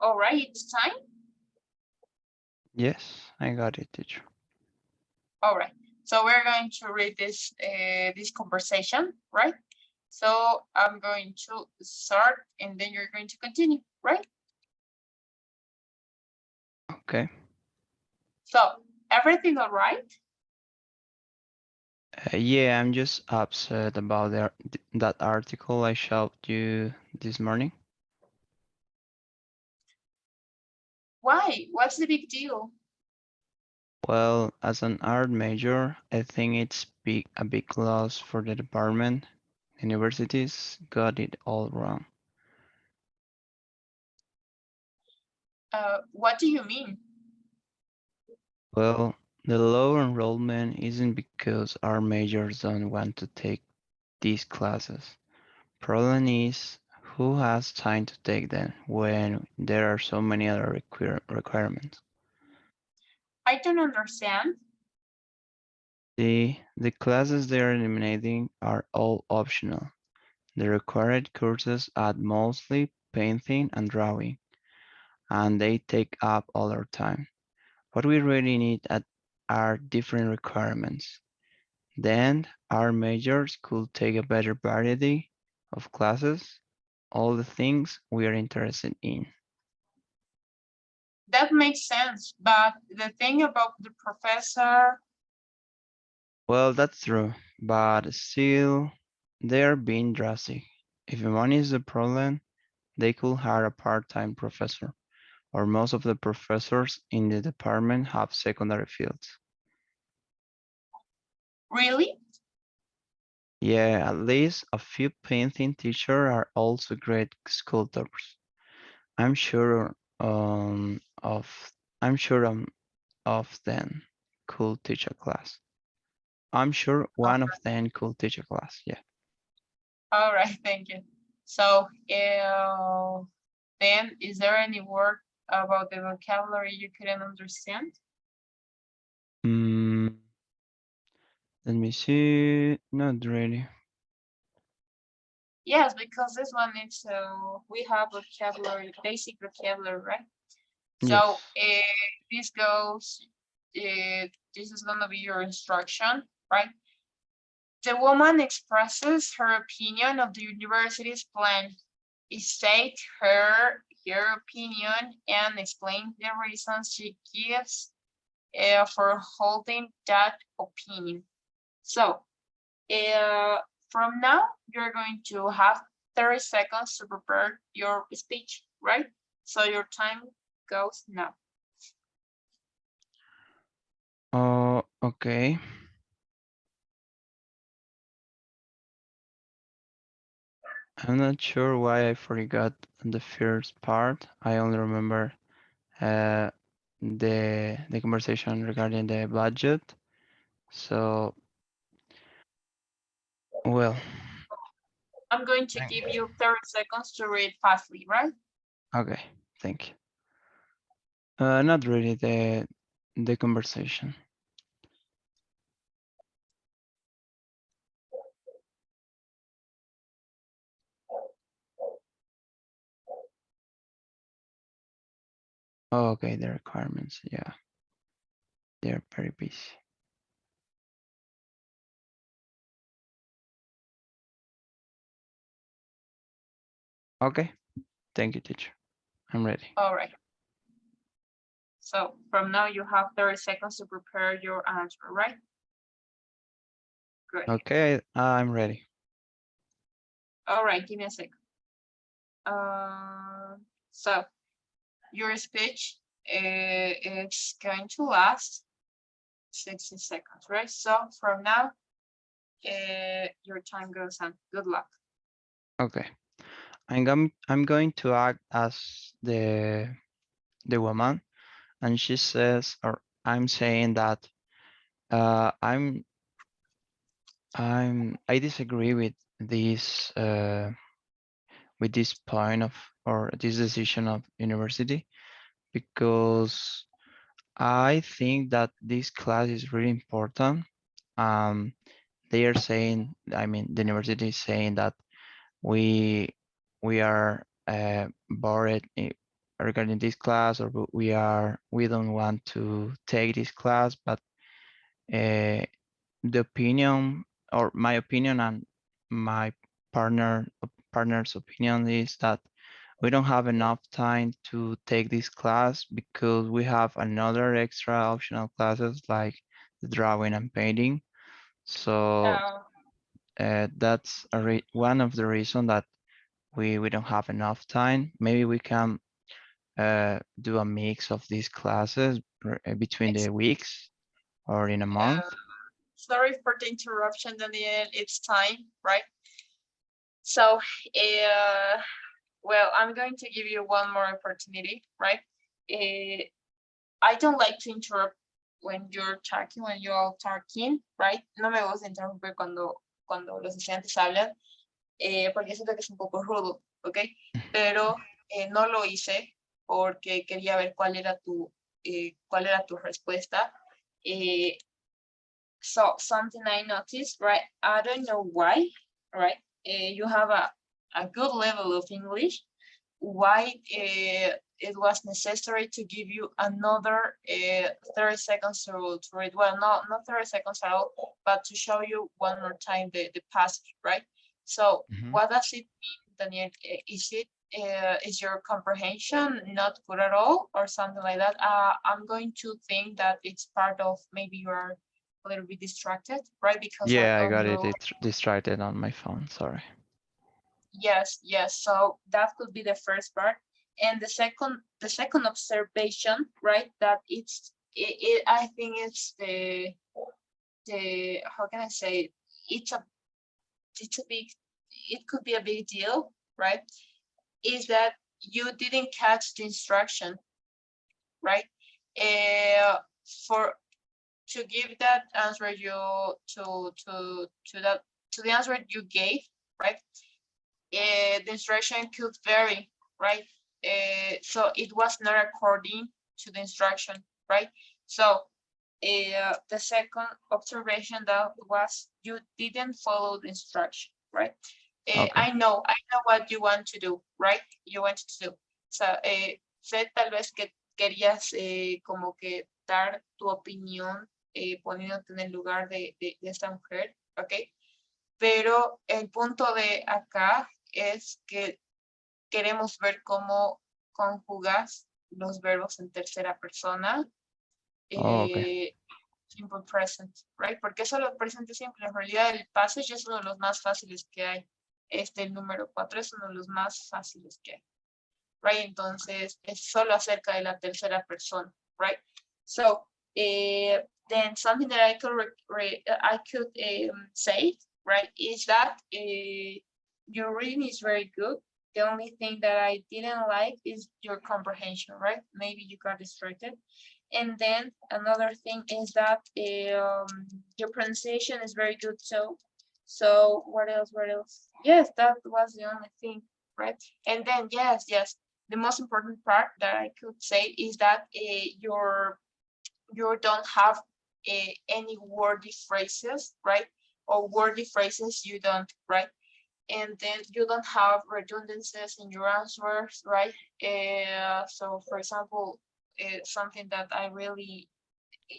All right, it's time. Yes, I got it, teacher. All right, so we're going to read this conversation, right? So I'm going to start and then you're going to continue, right? Okay. So everything all right? Yeah, I'm just upset about that article I showed you this morning. Why? What's the big deal? Well, as an art major, I think it's a big loss for the department. Universities got it all wrong. What do you mean? Well, the low enrollment isn't because our majors don't want to take these classes. Problem is, who has time to take them when there are so many other requirements? I don't understand. The classes they are eliminating are all optional. The required courses add mostly painting and drawing, and they take up all our time. What we really need are different requirements. Then our majors could take a better variety of classes, all the things we are interested in. That makes sense, but the thing about the professor, Well, that's true, but still, they are being drastic. If money is the problem, they could hire a part-time professor, or most of the professors in the department have secondary fields. really? Yeah, at least a few painting teachers are also great sculptors. I'm sure of I'm sure of them could teach a class. I'm sure one of them could teach a class. Yeah. All right, thank you. So, then is there any word about the vocabulary you couldn't understand? Mm, let me see. Not really. Yes, because this one is, we have vocabulary, basic vocabulary, right? So, Yes. this goes, this is gonna be your instruction, right? The woman expresses her opinion of the university's plan. State her opinion and explain the reasons she gives for holding that opinion. So from now, you're going to have 30 seconds to prepare your speech, right? So your time goes now. Oh, okay. I'm not sure why I forgot the first part. I only remember uh, the conversation regarding the budget. So, well, I'm going to give you 30 seconds to read fastly, right? okay, thank you. Not really the conversation. Oh, okay, the requirements. Yeah, they're very busy. Okay, thank you, teacher. I'm ready. All right. So from now you have 30 seconds to prepare your answer, right? Good. Okay, I'm ready. All right, give me a sec. So your speech is going to last 60 seconds, right? So from now, your time goes on. Good luck. Okay. I'm going to act as the woman, and she says, or I'm saying that I disagree with this point of, or this decision of university, because I think that this class is really important. They are saying, I mean, the university is saying that we we are bored regarding this class, or we don't want to take this class, but uh, the opinion, or my opinion and my partner's opinion, is that we don't have enough time to take this class because we have another extra optional classes like the drawing and painting. So Uh, that's one of the reasons that we don't have enough time. Maybe we can do a mix of these classes between the weeks or in a month. Sorry for the interruption, Daniel. It's time, right? So, well, I'm going to give you one more opportunity, right? I don't like to interrupt when you're talking, when you're all talking, right? No me gusta interrumpir cuando los estudiantes hablan, porque siento que es un poco rudo, ¿ok? Pero no lo hice porque quería ver cuál era tu respuesta. So something I noticed, right? I don't know why, right? You have a good level of English. Why it was necessary to give you another 30 seconds to read? Well, not 30 seconds at all, but to show you one more time the passage, right? So Mhm. what does it mean, Daniel? Is your comprehension not good at all or something like that? I'm going to think that it's part of maybe you're a little bit distracted, right? Because Yeah, I on got your it distracted on my phone. Sorry. yes. So that could be the first part. And the second observation, right? That I think it's the how can I say it? It's a big, it could be a big deal, right? Is that you didn't catch the instruction, right? For to give that answer you to the answer you gave, right? The instruction could vary, right? So it was not according to the instruction, right? So the second observation that was you didn't follow the instruction, right? Okay. I know what you want to do, right? You want to do. So, sé tal vez que querías como que dar tu opinión poniéndote en el lugar de esta mujer, ¿ok? Pero el punto de acá es que queremos ver cómo conjugas los verbos en tercera persona, Oh, okay. simple present, right? Porque eso lo presente siempre. En realidad el passage es uno de los más fáciles que hay. El número 4 es uno de los más fáciles que hay, right? Entonces es solo acerca de la tercera persona, right? So then something that I could say, right, is that your reading is very good. The only thing that I didn't like is your comprehension, right? Maybe you got distracted. And then another thing is that your pronunciation is very good. So what else? Yes, that was the only thing, right? And then yes, the most important part that I could say is that you don't have any wordy phrases, right? Or wordy phrases you don't, right? And then you don't have redundancies in your answers, right? So for example, something that I really,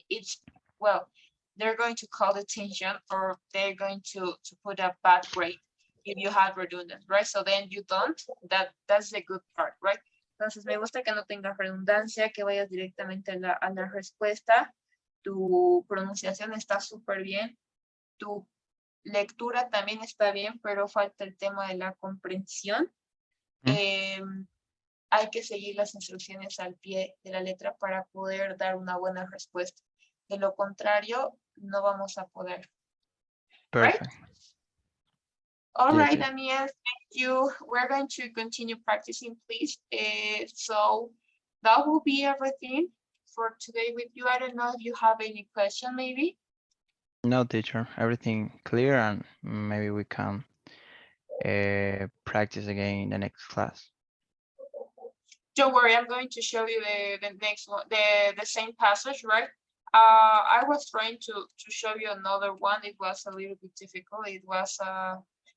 it's, well, they're going to call attention or they're going to put a bad grade if you have redundant, right? So then you don't, that's the good part, right? Entonces me gusta que no tengas redundancia, que vayas directamente a la respuesta. Tu pronunciación está súper bien. Tu lectura también está bien, pero falta el tema de la comprensión. Hay que seguir las instrucciones al pie de la letra para poder dar una buena respuesta. De lo contrario, no vamos a poder. Right? Perfect. All Yes, right, yes. Daniel, thank you. We're going to continue practicing, please. So that will be everything for today with you. I don't know if you have any question, maybe. No, teacher, everything clear, and maybe we can practice again in the next class. Don't worry, I'm going to show you the next one, the same passage, right? I was trying to show you another one. It was a little bit difficult. It was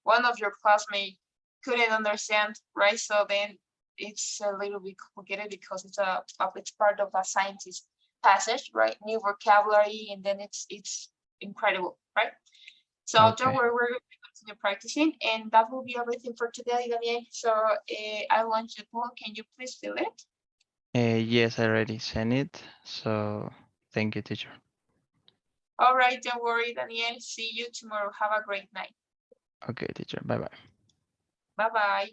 one of your classmates couldn't understand, right? So then it's a little bit complicated because it's part of a scientist passage, right? New vocabulary, and then it's incredible, right? So don't Okay. worry, we're going to continue practicing, and that will be everything for today, Daniel. So I want you to, can you please fill it? Yes, I already sent it. So thank you, teacher. All right, don't worry, Daniel. See you tomorrow. Have a great night. Okay, teacher. Bye bye. Bye-bye.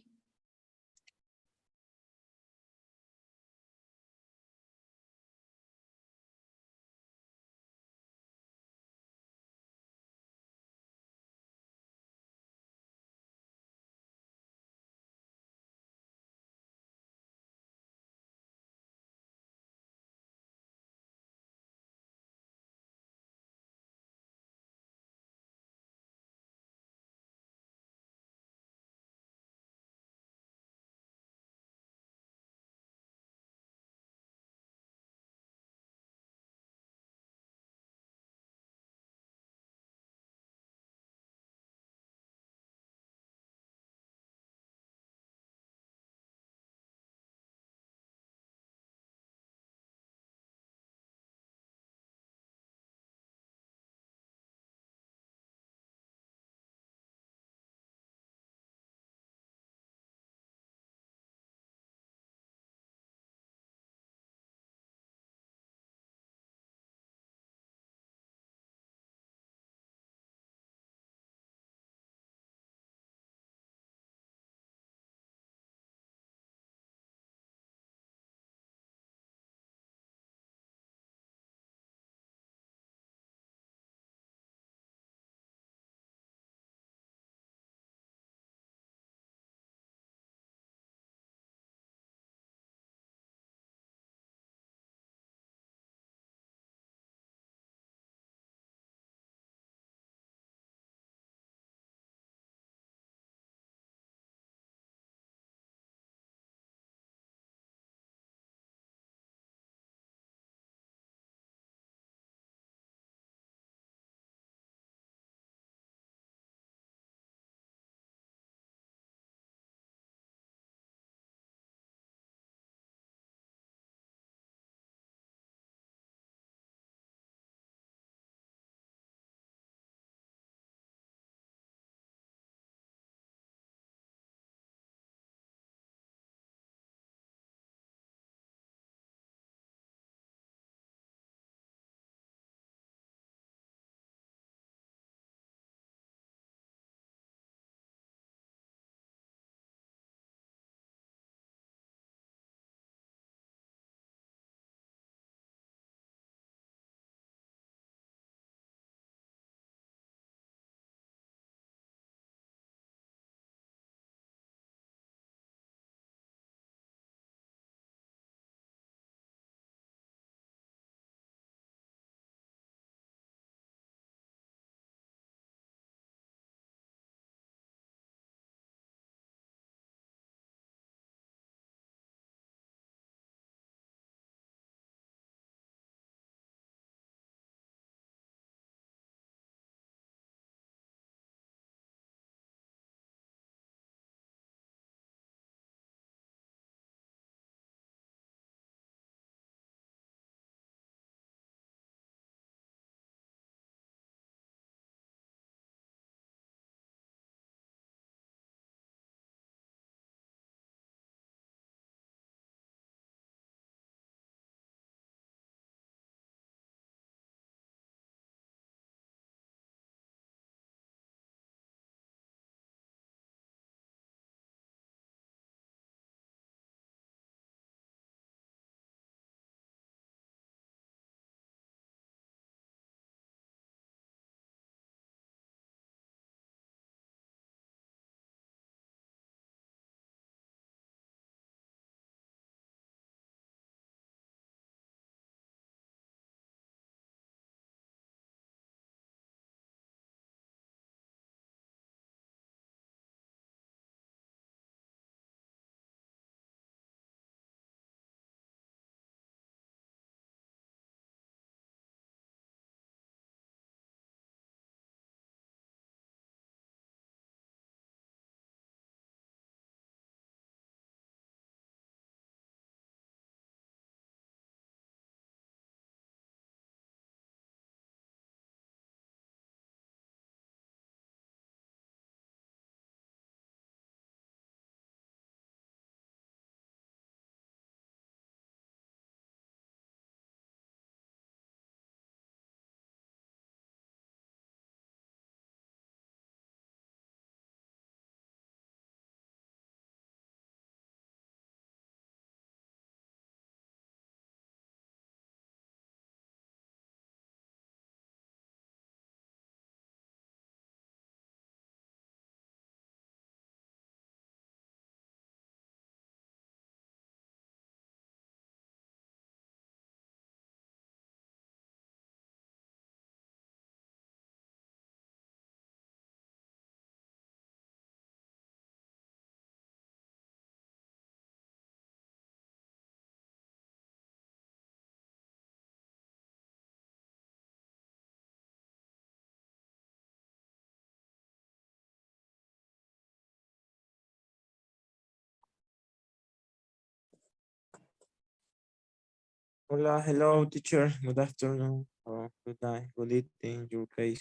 Hola, hello, teacher. Good afternoon. Or good night, good evening, your case.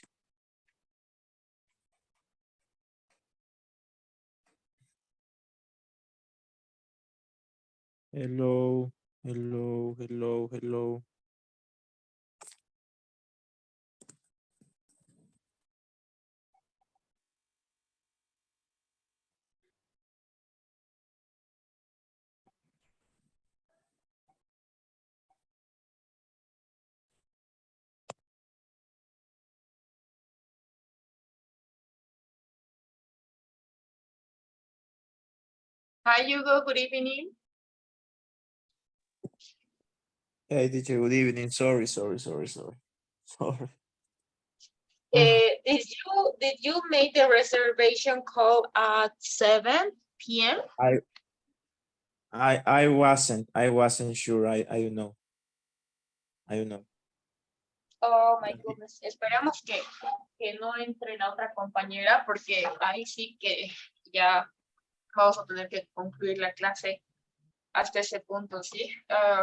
Hello, hello, hello, hello. Hi, Hugo. Good evening. Hey, teacher, good evening. Sorry. Sorry. Did you make the reservation call at 7 p.m.? I wasn't sure. I don't know. I don't know. Oh my goodness. Esperemos que no entre la otra compañera porque ahí sí que ya vamos a tener que concluir la clase hasta ese punto, ¿sí?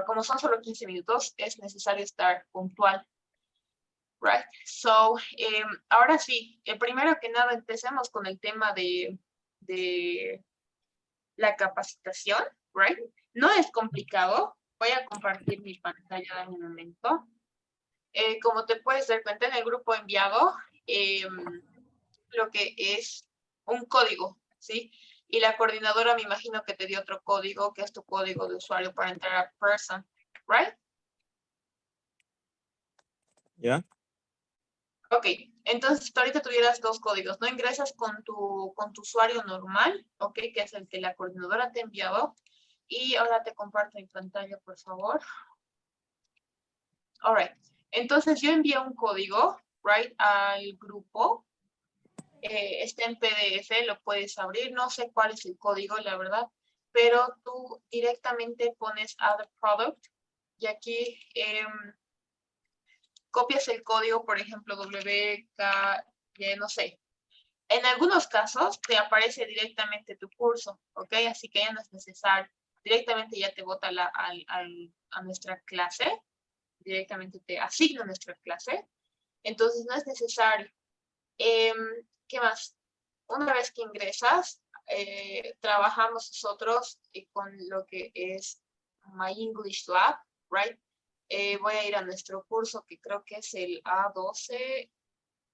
Como son solo 15 minutos, es necesario estar puntual. Right. So, ahora sí, primero que nada empecemos con el tema de la capacitación, right? No es complicado. Voy a compartir mi pantalla en un momento. Como te puedes dar cuenta en el grupo enviado, lo que es un código, ¿sí? Y la coordinadora me imagino que te dio otro código, que es tu código de usuario para entrar a Person, right? ¿Ya? Ok, entonces ahorita tuvieras dos códigos, ¿no? Ingresas con tu usuario normal, ok, que es el que la coordinadora te ha enviado. Y ahora te comparto mi pantalla, por favor. All right. Entonces yo envié un código, right, al grupo. Está en PDF, lo puedes abrir. No sé cuál es el código, la verdad, pero tú directamente pones Add Product y aquí copias el código, por ejemplo, no sé. En algunos casos te aparece directamente tu curso, ¿ok? Así que ya no es necesario. Directamente ya te bota a nuestra clase, directamente te asigna nuestra clase. Entonces no es necesario. ¿Qué más? Una vez que ingresas, trabajamos nosotros con lo que es My English Lab, right? Voy a ir a nuestro curso que creo que es el A12.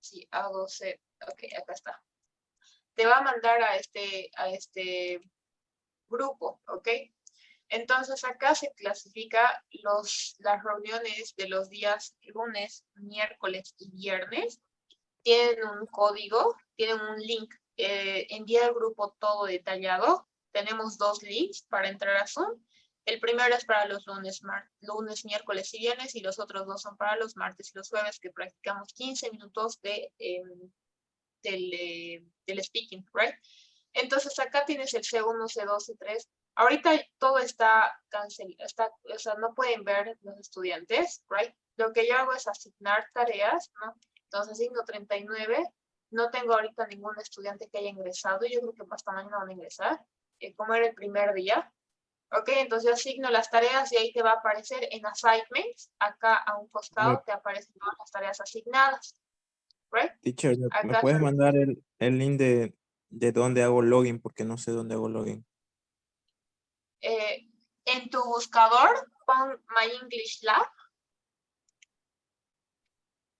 Sí, A12. Ok, acá está. Te va a mandar a este grupo, ¿ok? Entonces acá se clasifica las reuniones de los días lunes, miércoles y viernes. Tienen un código, tienen un link. Envía al grupo todo detallado. Tenemos dos links para entrar a Zoom. El primero es para los lunes, miércoles y viernes, y los otros dos son para los martes y los jueves, que practicamos 15 minutos del speaking, right? Entonces acá tienes el C1, C2, C3. Ahorita todo está cancelado, o sea, no pueden ver los estudiantes, right? Lo que yo hago es asignar tareas, ¿no? Entonces asigno 39. No tengo ahorita ningún estudiante que haya ingresado. Yo creo que hasta mañana van a ingresar, como era el primer día. Ok, entonces yo asigno las tareas y ahí te va a aparecer en Assignments. Acá a un costado te aparecen todas las tareas asignadas, right? Teacher, ¿me Acá puedes mandar el link de dónde hago login? Porque no sé dónde hago login. en tu buscador pon My English Lab.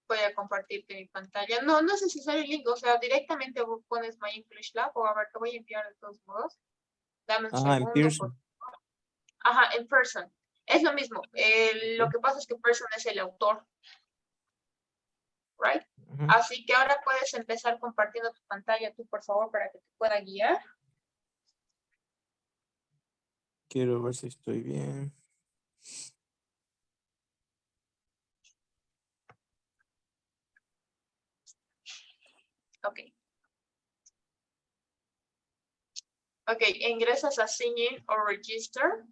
Voy a compartirte mi pantalla. No es necesario el link, o sea, directamente pones My English Lab, o a ver, te voy a enviar de todos modos. Dame un Ah, en segundo. Pearson. Ajá, en Person. Es lo mismo. Lo que pasa es que Person es el autor, right? Ujú. Así que ahora puedes empezar compartiendo tu pantalla tú, por favor, para que te pueda guiar. Quiero ver si estoy bien. Ok. Ok, ingresas a Sign In o Register,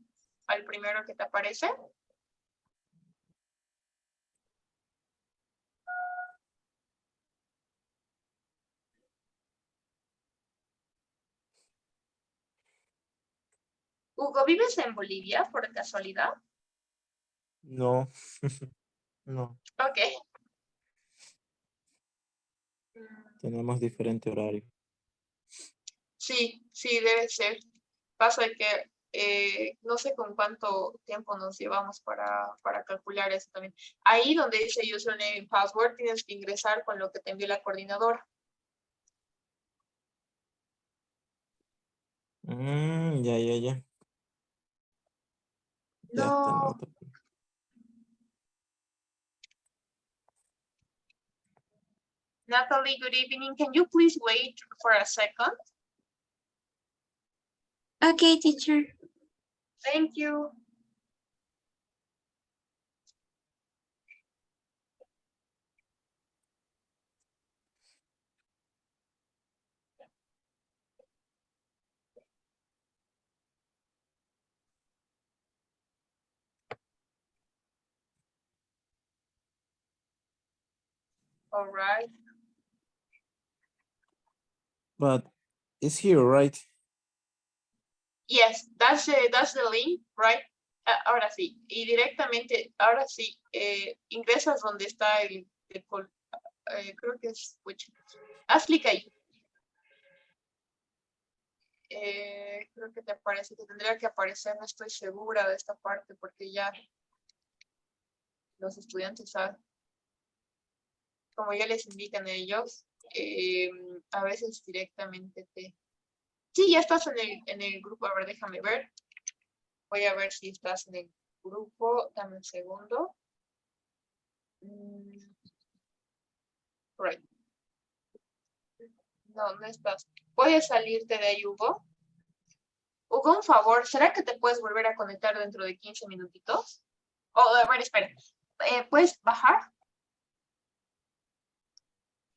al primero que te aparece. Hugo, ¿vives en Bolivia por casualidad? No. No, Okay. tenemos diferente horario. Sí, sí, debe ser. Pasa que no sé con cuánto tiempo nos llevamos para calcular eso también. Ahí donde dice username y password, tienes que ingresar con lo que te envió la coordinadora. Ya. Ya está, no No, te preocupes. Natalie, good evening. Can you please wait for a second? Okay, teacher. Thank you. All right. But it's here, right? Yes, that's the link, right? Ahora sí, y directamente, ahora sí, ingresas donde está creo que es, haz clic ahí. Creo que te aparece, que tendría que aparecer, no estoy segura de esta parte porque ya los estudiantes saben, como ya les indican ellos, a veces directamente te... Sí, ya estás en el grupo, a ver, déjame ver. Voy a ver si estás en el grupo, dame un segundo. Right. No, no estás. ¿Puedes salirte de ahí, Hugo? Hugo, un favor, ¿será que te puedes volver a conectar dentro de 15 minutitos? Oh, a ver, espera. ¿Puedes bajar?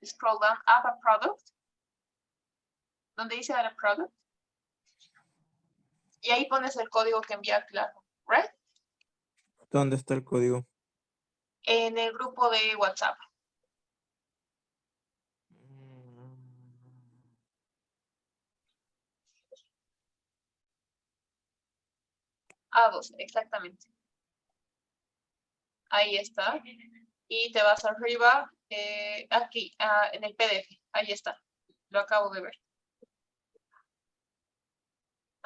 Scroll down, up a product. Donde dice add a product. Y ahí pones el código que envía Claro, ¿right? ¿Dónde está el código? En el grupo de WhatsApp. A2, exactamente. Ahí está. Y te vas arriba, aquí, en el PDF. Ahí está. Lo acabo de ver.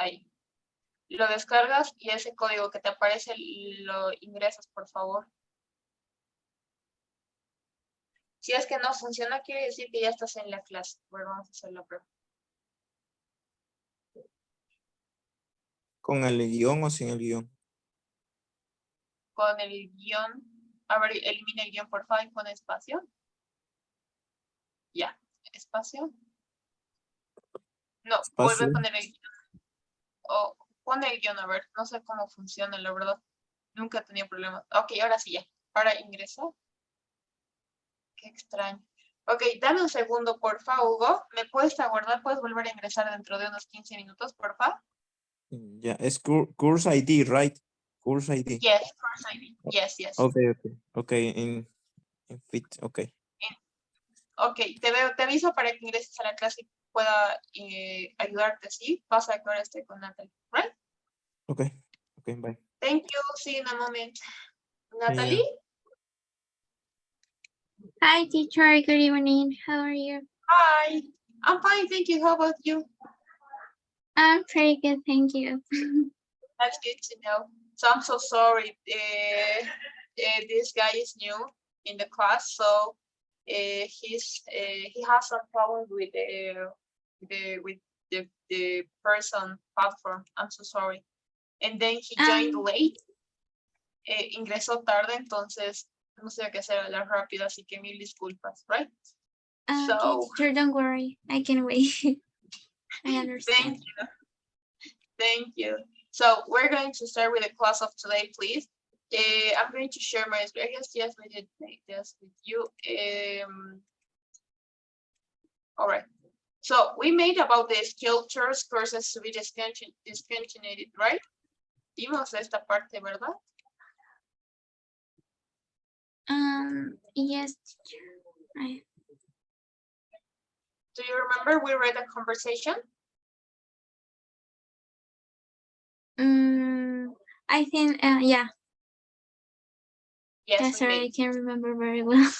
Ahí. Lo descargas y ese código que te aparece lo ingresas, por favor. Si es que no funciona, quiere decir que ya estás en la clase. Bueno, vamos a hacer la prueba. ¿Con el guión o sin el guión? Con el guión. A ver, elimina el guión, por favor, y pon espacio. Ya, espacio. No, vuelve a Espacio. poner el guión. O pon el guión, a ver, no sé cómo funciona, la verdad. Nunca he tenido problemas. Ok, ahora sí ya. Ahora ingresa. Qué extraño. Ok, dame un segundo, por favor, Hugo. ¿Me puedes aguardar? ¿Puedes volver a ingresar dentro de unos 15 minutos, por favor? Ya, es course ID, right? Course ID. Yes, course ID. Yes, yes. Ok, en fit, ok. Ok, te aviso para que ingreses a la clase y pueda ayudarte, ¿sí? Pasa que ahora estoy con Natalie, right? Ok, bye. Thank you, see you in a moment. See ya. Natalie? Hi, teacher. Good evening. How are you? Hi, I'm fine, thank you. How about you? I'm pretty good, thank you. That's good to know. So I'm so sorry. This guy is new in the class, so he has some problems with the person platform. I'm so sorry. And then he joined late. Ingresó tarde, entonces no sé qué hacer a la rápida, así que mil disculpas, right? Okay, So teacher, don't worry. I can wait. I understand. Thank you. So we're going to start with the class of today, please. I'm going to share my screen. I guess yes, we did make this with you. All right. So we made about the sculptures courses to be discontinued, right? Vimos esta parte, ¿verdad? Yes, teacher. Do you remember we read a conversation? I think, yeah. Yes, Yeah, we sorry, I made can't remember very well.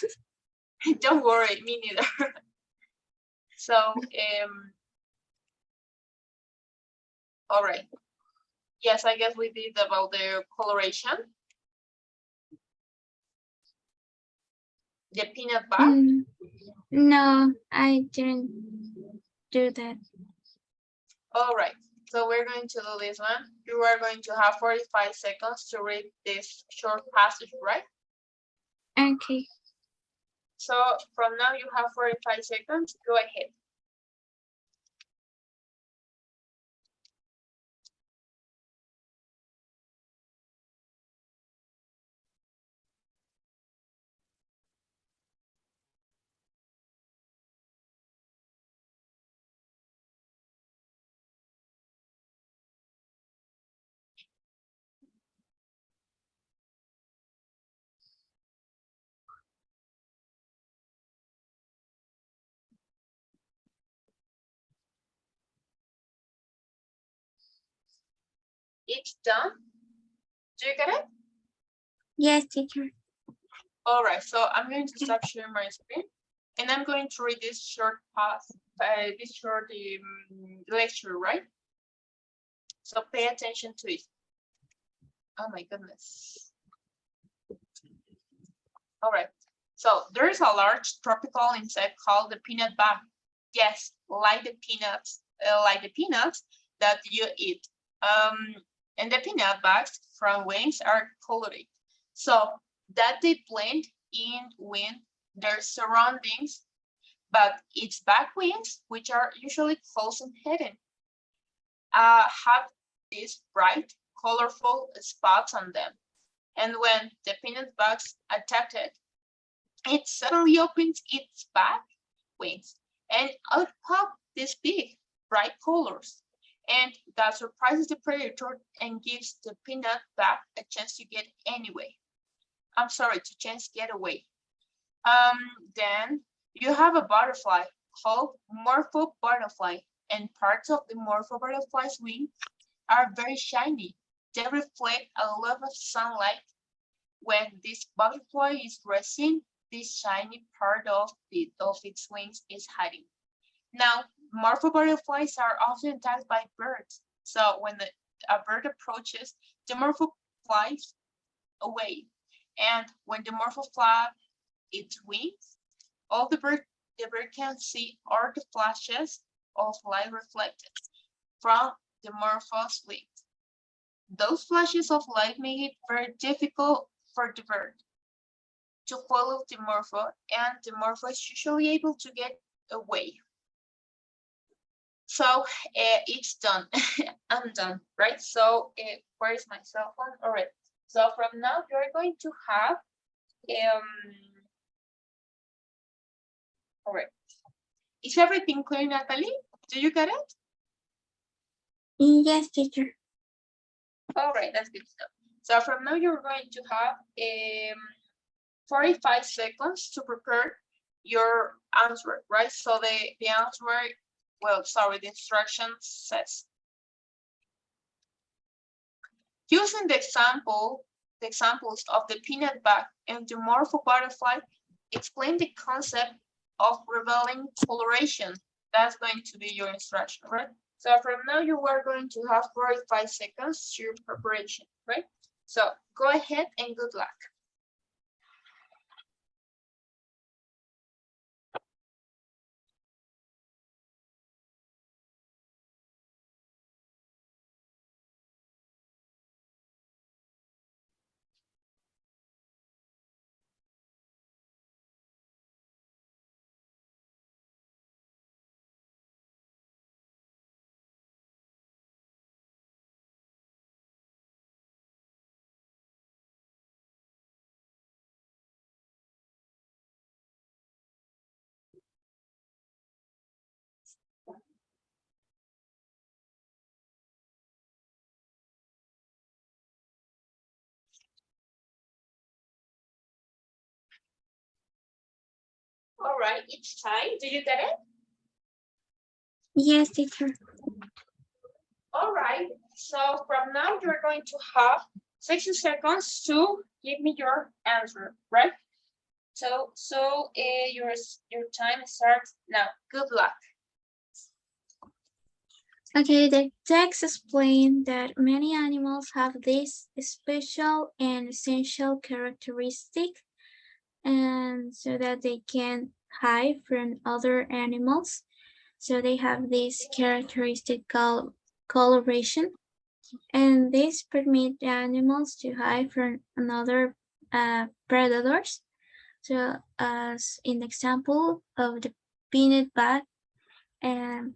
it. Don't worry, me neither. So, all right. Yes, I guess we did about the coloration. The peanut butter. Mm, no, I didn't do that. All right. So we're going to do this one. You are going to have 45 seconds to read this short passage, right? Okay. So from now you have 45 seconds. Go ahead. It's done. Do you get it? Yes, teacher. All right. So I'm going to stop sharing my screen, and I'm going to read this short lecture, right? So pay attention to it. Oh my goodness. All right. So there's a large tropical insect called the peanut bug. Yes, like the peanuts that you eat. And the peanut bugs from wings are colored, so that they blend in with their surroundings. But its back wings, which are usually closed and hidden, have these bright, colorful spots on them. And when the peanut bugs attack it suddenly opens its back wings and out pop these big, bright colors. And that surprises the predator and gives the peanut bug a chance to get anyway. I'm sorry, to chance get away. Then you have a butterfly called morpho butterfly, and parts of the morpho butterfly's wings are very shiny. They reflect a lot of sunlight. When this butterfly is resting, this shiny part of its wings is hiding. Now, morpho butterflies are often attacked by birds. So when a bird approaches, the morpho flies away. And when the morpho flaps its wings, all the bird can see are the flashes of light reflected from the morpho's wings. Those flashes of light make it very difficult for the bird to follow the morpho, and the morpho is usually able to get away. So it's done. I'm done, right? So where is my cell phone? All right. So from now you're going to have all right. Is everything clear, Natalie? Do you get it? Yes, teacher. All right, that's good stuff. So from now you're going to have 45 seconds to prepare your answer, right? So the answer, well, sorry, the instruction says, using the examples of the peanut bug and the morpho butterfly, explain the concept of revealing coloration. That's going to be your instruction, right? So from now you are going to have 45 seconds to your preparation, right? So go ahead and good luck. All right, it's time. Do you get it? Yes, teacher. All right. So from now you're going to have 60 seconds to give me your answer, right? So your time starts now. Good luck. Okay, the text explains that many animals have this special and essential characteristic, and so that they can hide from other animals. So they have this characteristic called coloration, and this permit the animals to hide from another predators. So as in the example of the peanut bag, and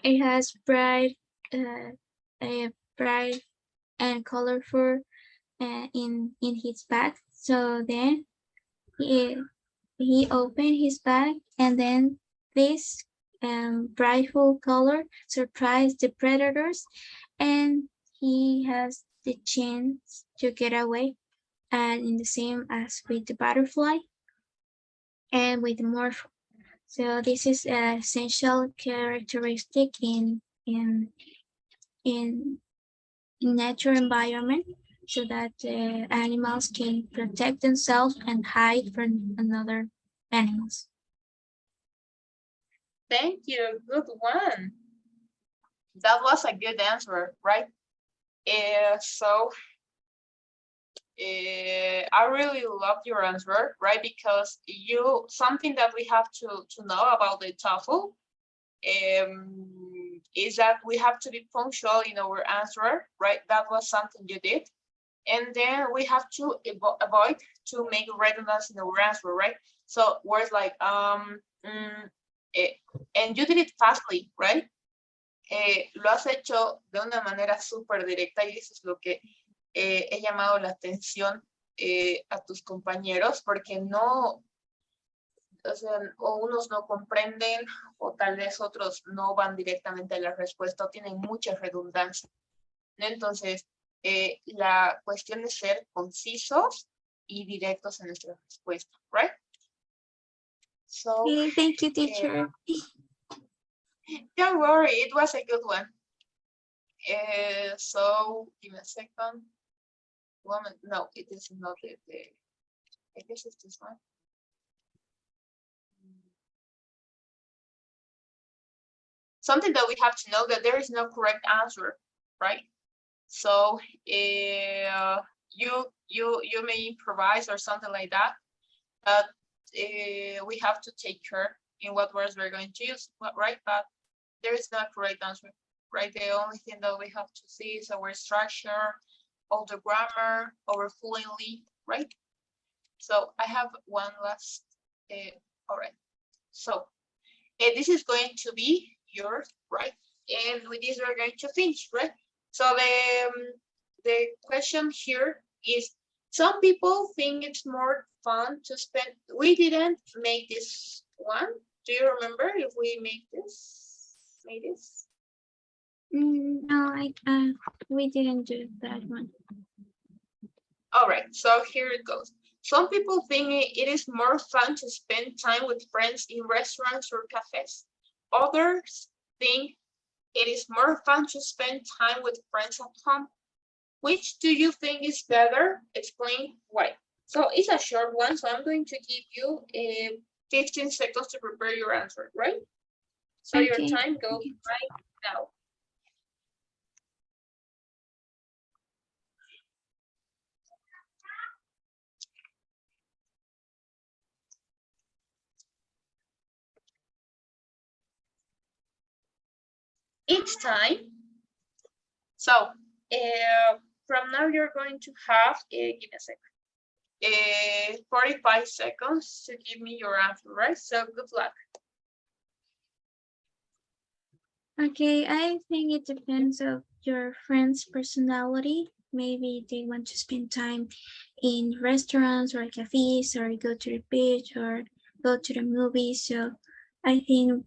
it has a bright and colorful in his bag. So then he opened his bag, and then this brightful color surprised the predators, and he has the chance to get away. And in the same as with the butterfly and with the morph. So this is an essential characteristic in natural environment, so that animals can protect themselves and hide from another animals. Thank you. Good one. That was a good answer, right? I really love your answer, right? Because something that we have to know about the TOEFL is that we have to be punctual in our answer, right? That was something you did. And then we have to avoid to make redundancy in our answer, right? So words like and you did it fastly, right? Lo has hecho de una manera súper directa y eso es lo que he llamado la atención a tus compañeros, porque no, o sea, o unos no comprenden o tal vez otros no van directamente a la respuesta o tienen mucha redundancia, ¿no? Entonces, la cuestión es ser concisos y directos en nuestra respuesta, right? So, Okay, thank you, teacher. Don't worry, it was a good one. So, give me a second. No, it is not the I guess it's this one. Something that we have to know that there is no correct answer, right? So you may improvise or something like that, but we have to take care in what words we're going to use, right? But there is no correct answer, right? The only thing that we have to see is our structure, all the grammar, our fluently, right? So I have one last, all right. So this is going to be yours, right? And with this, we're going to finish, right? So the question here is, some people think it's more fun to spend, we didn't make this one. Do you remember if we made this? No, we didn't do that one. All right, so here it goes. Some people think it is more fun to spend time with friends in restaurants or cafes. Others think it is more fun to spend time with friends at home. Which do you think is better? Explain why. So it's a short one, so I'm going to give you 15 seconds to prepare your answer, right? So your Okay. time goes right now. It's time. So from now you're going to have, give me a second, 45 seconds to give me your answer, right? So good luck. Okay, I think it depends of your friend's personality. Maybe they want to spend time in restaurants or cafes, or go to the beach, or go to the movies. So I think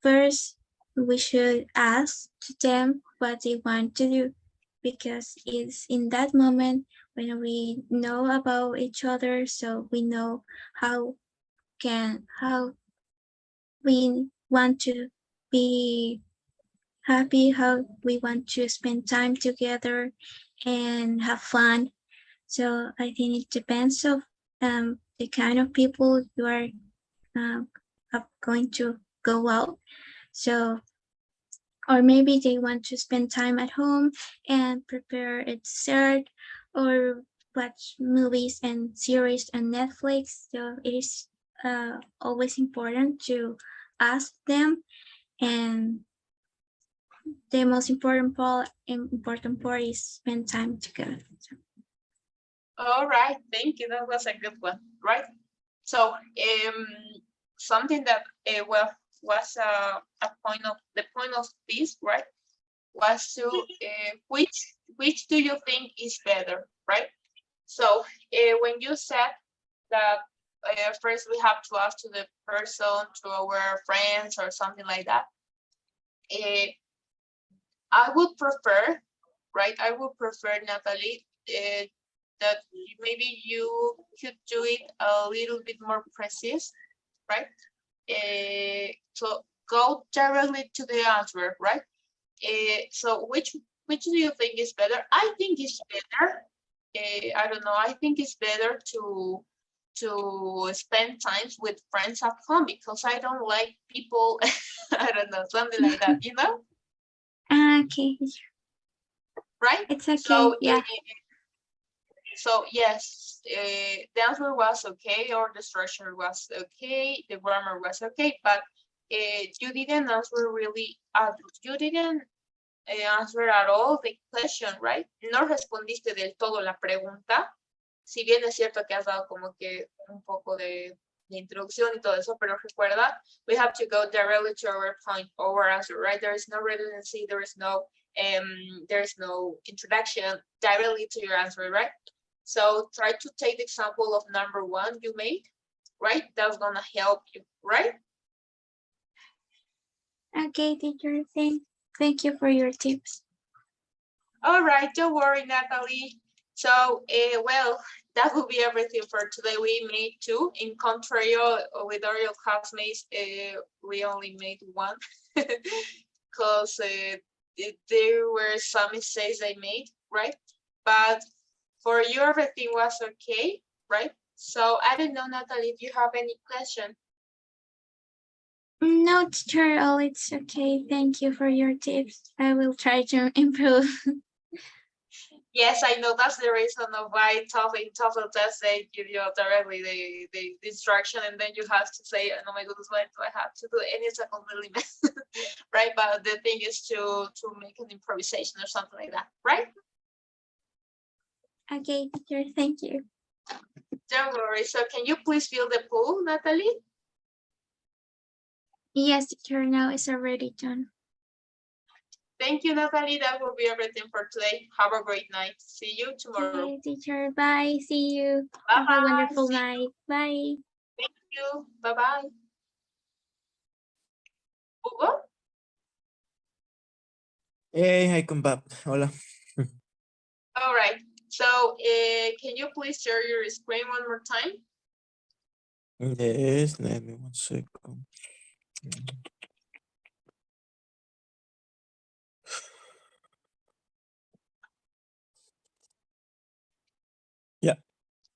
first we should ask to them what they want to do, because it's in that moment when we know about each other, so we know how we want to be happy, how we want to spend time together and have fun. So I think it depends of the kind of people you are going to go out. So, or maybe they want to spend time at home and prepare a dessert or watch movies and series on Netflix. So it is always important to ask them, and the most important part is spend time together. All right, thank you. That was a good one, right? So, something that well was a point of the point of this, right? Was to which do you think is better, right? So, when you said that first we have to ask to the person, to our friends or something like that, I would prefer, right? I would prefer, Natalie, that maybe you could do it a little bit more precise, right? So go directly to the answer, right? So which do you think is better? I think it's better. I don't know. I think it's better to spend times with friends at home because I don't like people. I don't know, something like that, you know? Okay, Right? it's okay. So Yeah. So yes, the answer was okay, or the structure was okay, the grammar was okay, but you didn't answer really. You didn't answer at all the question, right? No respondiste del todo la pregunta. Si bien es cierto que has dado como que un poco de introducción y todo eso, pero recuerda, we have to go directly to our point, our answer, right? There is no redundancy, there is no introduction, directly to your answer, right? So try to take the example of number one you made, right? That's gonna help you, right? Okay, teacher. Thank you for your tips. All right, don't worry, Natalie. So, well, that will be everything for today. We made two. In contrary with our classmates, we only made one because there were some mistakes they made, right? But for you, everything was okay, right? So I don't know, Natalie, if you have any question. No, teacher, all it's okay. Thank you for your tips. I will try to improve. Yes, I know that's the reason of why TOEFL test they give you directly the instruction, and then you have to say, oh my goodness, what do I have to do? And it's a completely mess, right? But the thing is to make an improvisation or something like that, right? Okay, teacher, thank you. Don't worry. So can you please fill the pool, Natalie? Yes, teacher, now it's already done. Thank you, Natalie. That will be everything for today. Have a great night. See you tomorrow. Okay, teacher, bye. See you. Bye-bye. Have a wonderful See night. Bye. Thank you. Bye-bye. Hugo? Hey, I come back. Hola. All right. So can you please share your screen one more time? Yes, let me 1 second. Yeah.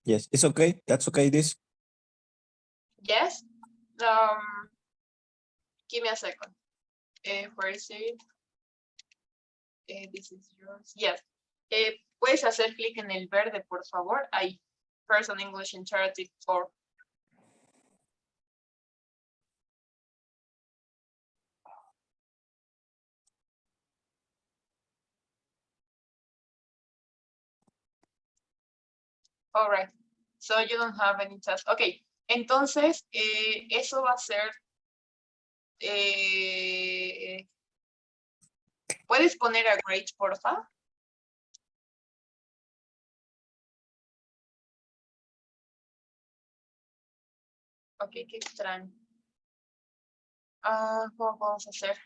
Yes, it's okay. That's okay. This. Yes. Give me a second. Where is it? This is yours. Yes. Puedes hacer clic en el verde, por favor. Ahí. Person English Interactive 4. All right. So you don't have any task. Ok. Entonces, eso va a ser. ¿Puedes poner a grade, porfa? Ok, qué extraño. ¿Cómo vamos a hacer?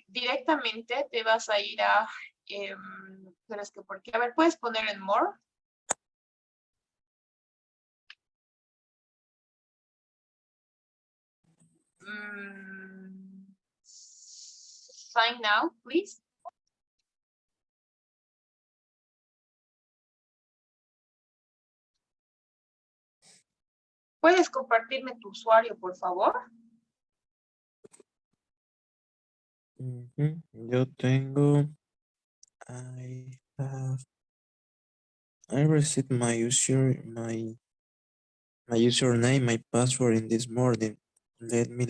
Directamente te vas a ir a. Pero es que, ¿por qué? A ver, ¿puedes poner en More? Sign now, please. ¿Puedes compartirme tu usuario, por favor? Yo tengo, I received my username, my password in this morning. Let me.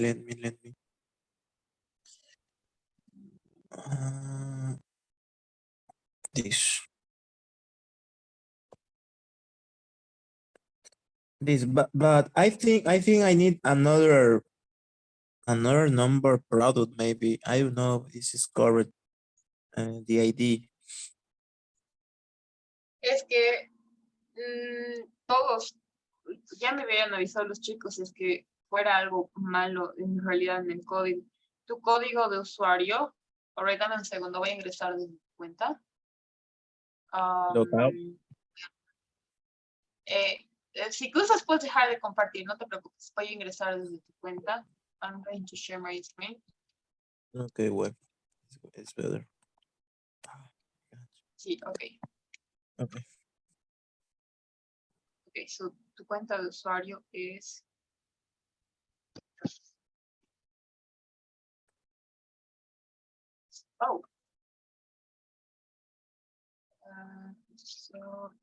This, but I think I need another number product maybe. I don't know if this is correct. The ID. Es que todos, ya me habían avisado los chicos, es que fuera algo malo en realidad en el código. Tu código de usuario, ahora dame un segundo, voy a ingresar de mi cuenta. Logout. Si gustas puedes dejar de compartir, no te preocupes, voy a ingresar desde tu cuenta. I'm going to share my screen. Okay, well, it's better. Sí, ok. Okay. Ok, so tu cuenta de usuario es... Oh. So,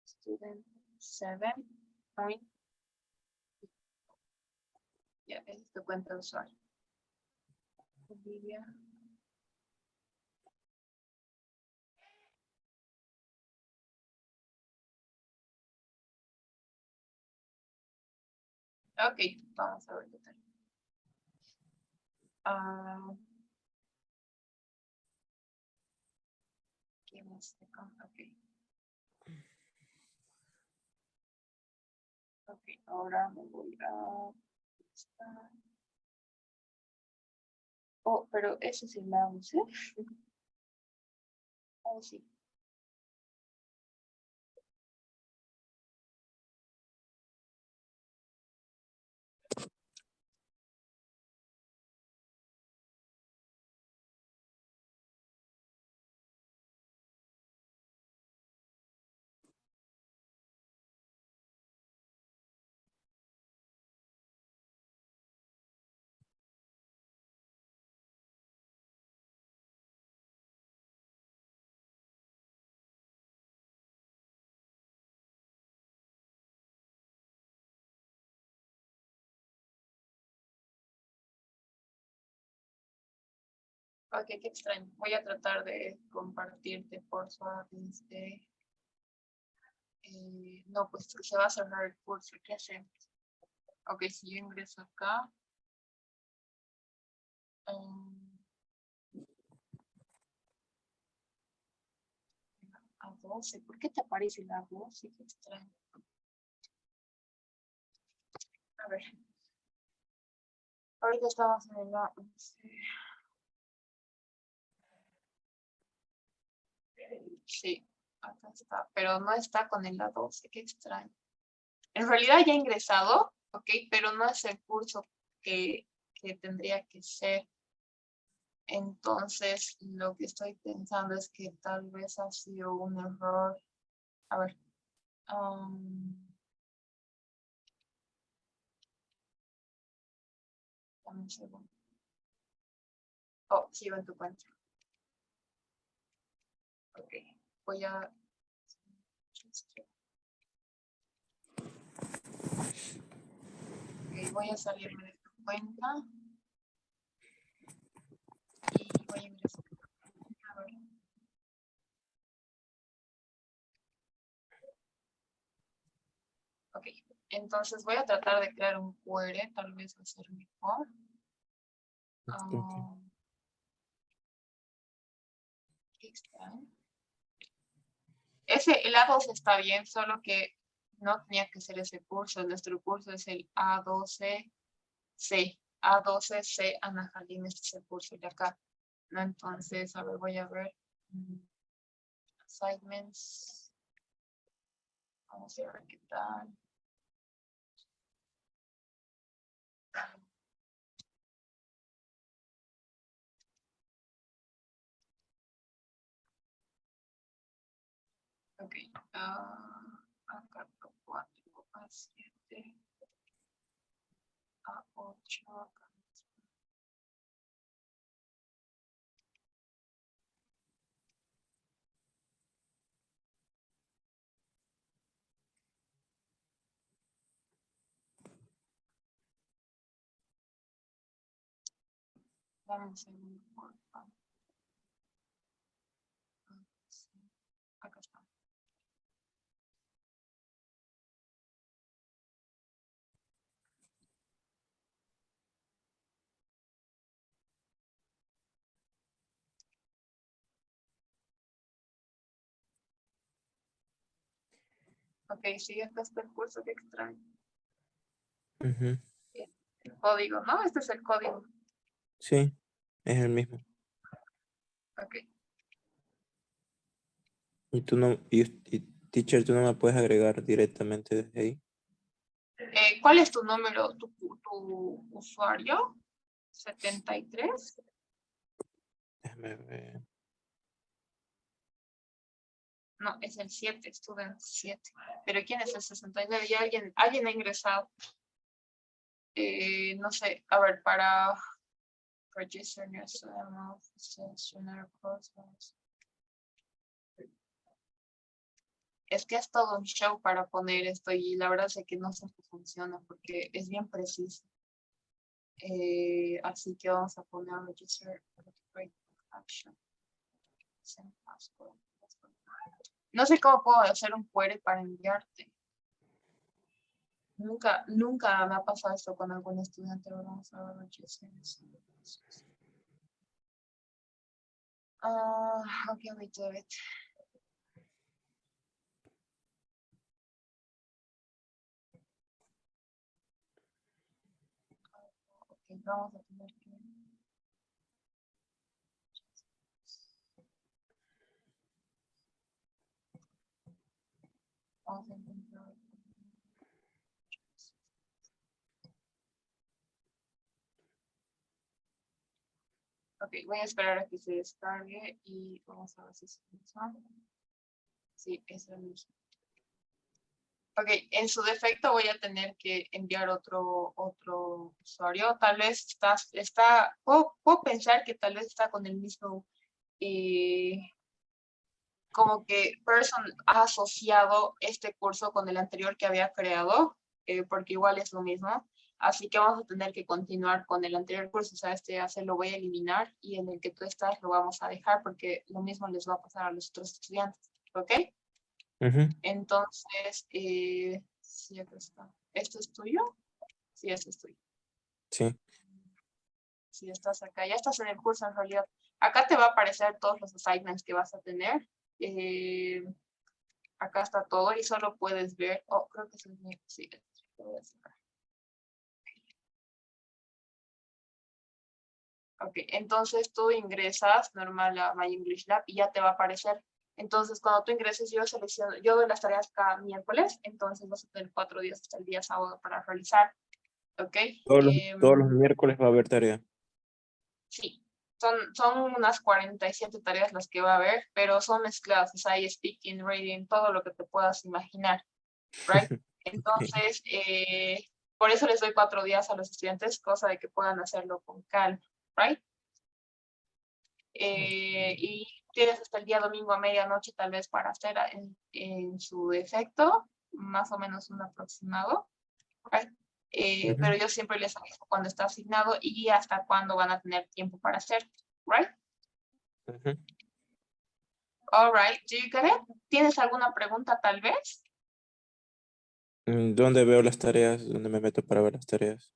student 7. Ya, esa es tu cuenta de usuario. Olivia. Ok, vamos a ver qué tal. ¿Qué más? Ok. Ok, ahora me voy a... Oh, pero ese es el mouse, ¿eh? Oh, sí. Ok, qué extraño. Voy a tratar de compartirte, por favor, desde... no, pues se va a cerrar el curso. ¿Qué hacemos? Ok, si yo ingreso acá. A 12. ¿Por qué te aparece la 12? Qué extraño. A ver. Ahorita estamos en la 11. Sí, acá está, pero no está con el A12, qué extraño. En realidad ya he ingresado, ok, pero no es el curso que tendría que ser. Entonces, lo que estoy pensando es que tal vez ha sido un error. A ver. Dame un segundo. Oh, sigo en tu cuenta. Ok, voy a... Ok, voy a salirme de tu cuenta. Y voy a ingresar. A ver. Ok, entonces voy a tratar de crear un QR, tal vez va a ser mejor. Qué extraño. El A12 está bien, solo que no tenía que ser ese curso. Nuestro curso es el A12C. A12C, Ana Jalín, este es el curso de acá. ¿No? Entonces, a ver, voy a ver. Assignments. Vamos a ver qué tal. Ok. Acá, 4 a 7 a 8. Dame un segundo, por favor. Acá está. Ok, sí, acá está el curso que extraño. Ujú. El código, ¿no? Este es el código. Sí, es el mismo. Ok. Y tú no, y teacher, tú no me puedes agregar directamente desde ahí. ¿Cuál es tu número, tu usuario? 73. Déjame ver. No, es el 7, student 7. Pero ¿quién es el 69? Ya alguien ha ingresado. No sé, a ver, para register new student, seleccionar cosas. Es que es todo un show para poner esto y la verdad sé que no sé cómo funciona porque es bien preciso. Así que vamos a poner register action. Send password. No sé cómo puedo hacer un query para enviarte. Nunca me ha pasado esto con algún estudiante. Ahora vamos a ver register. Okay, we do it. Ok, vamos a tener que... Vamos a encontrar... Ok, voy a esperar a que se descargue y vamos a ver si se funciona. Sí, es el mismo. Ok, en su defecto voy a tener que enviar otro usuario. Tal vez puedo pensar que tal vez está con el mismo, como que person ha asociado este curso con el anterior que había creado, porque igual es lo mismo. Así que vamos a tener que continuar con el anterior curso. O sea, lo voy a eliminar y en el que tú estás lo vamos a dejar porque lo mismo les va a pasar a los otros estudiantes. ¿Ok? Ujú. Entonces, sí, acá está. ¿Esto es tuyo? Sí, esto es tuyo. Sí. Si estás acá, ya estás en el curso en realidad. Acá te va a aparecer todos los assignments que vas a tener. Acá está todo y solo puedes ver. Oh, creo que es el mío. Sí, lo voy a sacar. Ok, entonces tú ingresas normal a My English Lab y ya te va a aparecer. Entonces, cuando tú ingreses, yo doy las tareas cada miércoles, entonces vas a tener 4 días hasta el día sábado para realizar. ¿Ok? Todos los miércoles va a haber tarea. Sí, son unas 47 tareas las que va a haber, pero son mezcladas, o sea, hay speaking, reading, todo lo que te puedas imaginar, ¿right? Entonces, por eso les doy 4 días a los estudiantes, cosa de que puedan hacerlo con calma, ¿right? Y tienes hasta el día domingo a medianoche tal vez para hacer en su defecto, más o menos un aproximado, ¿right? Pero yo siempre les aviso cuando está asignado y hasta cuándo van a tener tiempo para hacer, ¿right? Ujú. All right, do you get it? ¿Tienes alguna pregunta tal vez? ¿Dónde veo las tareas? ¿Dónde me meto para ver las tareas?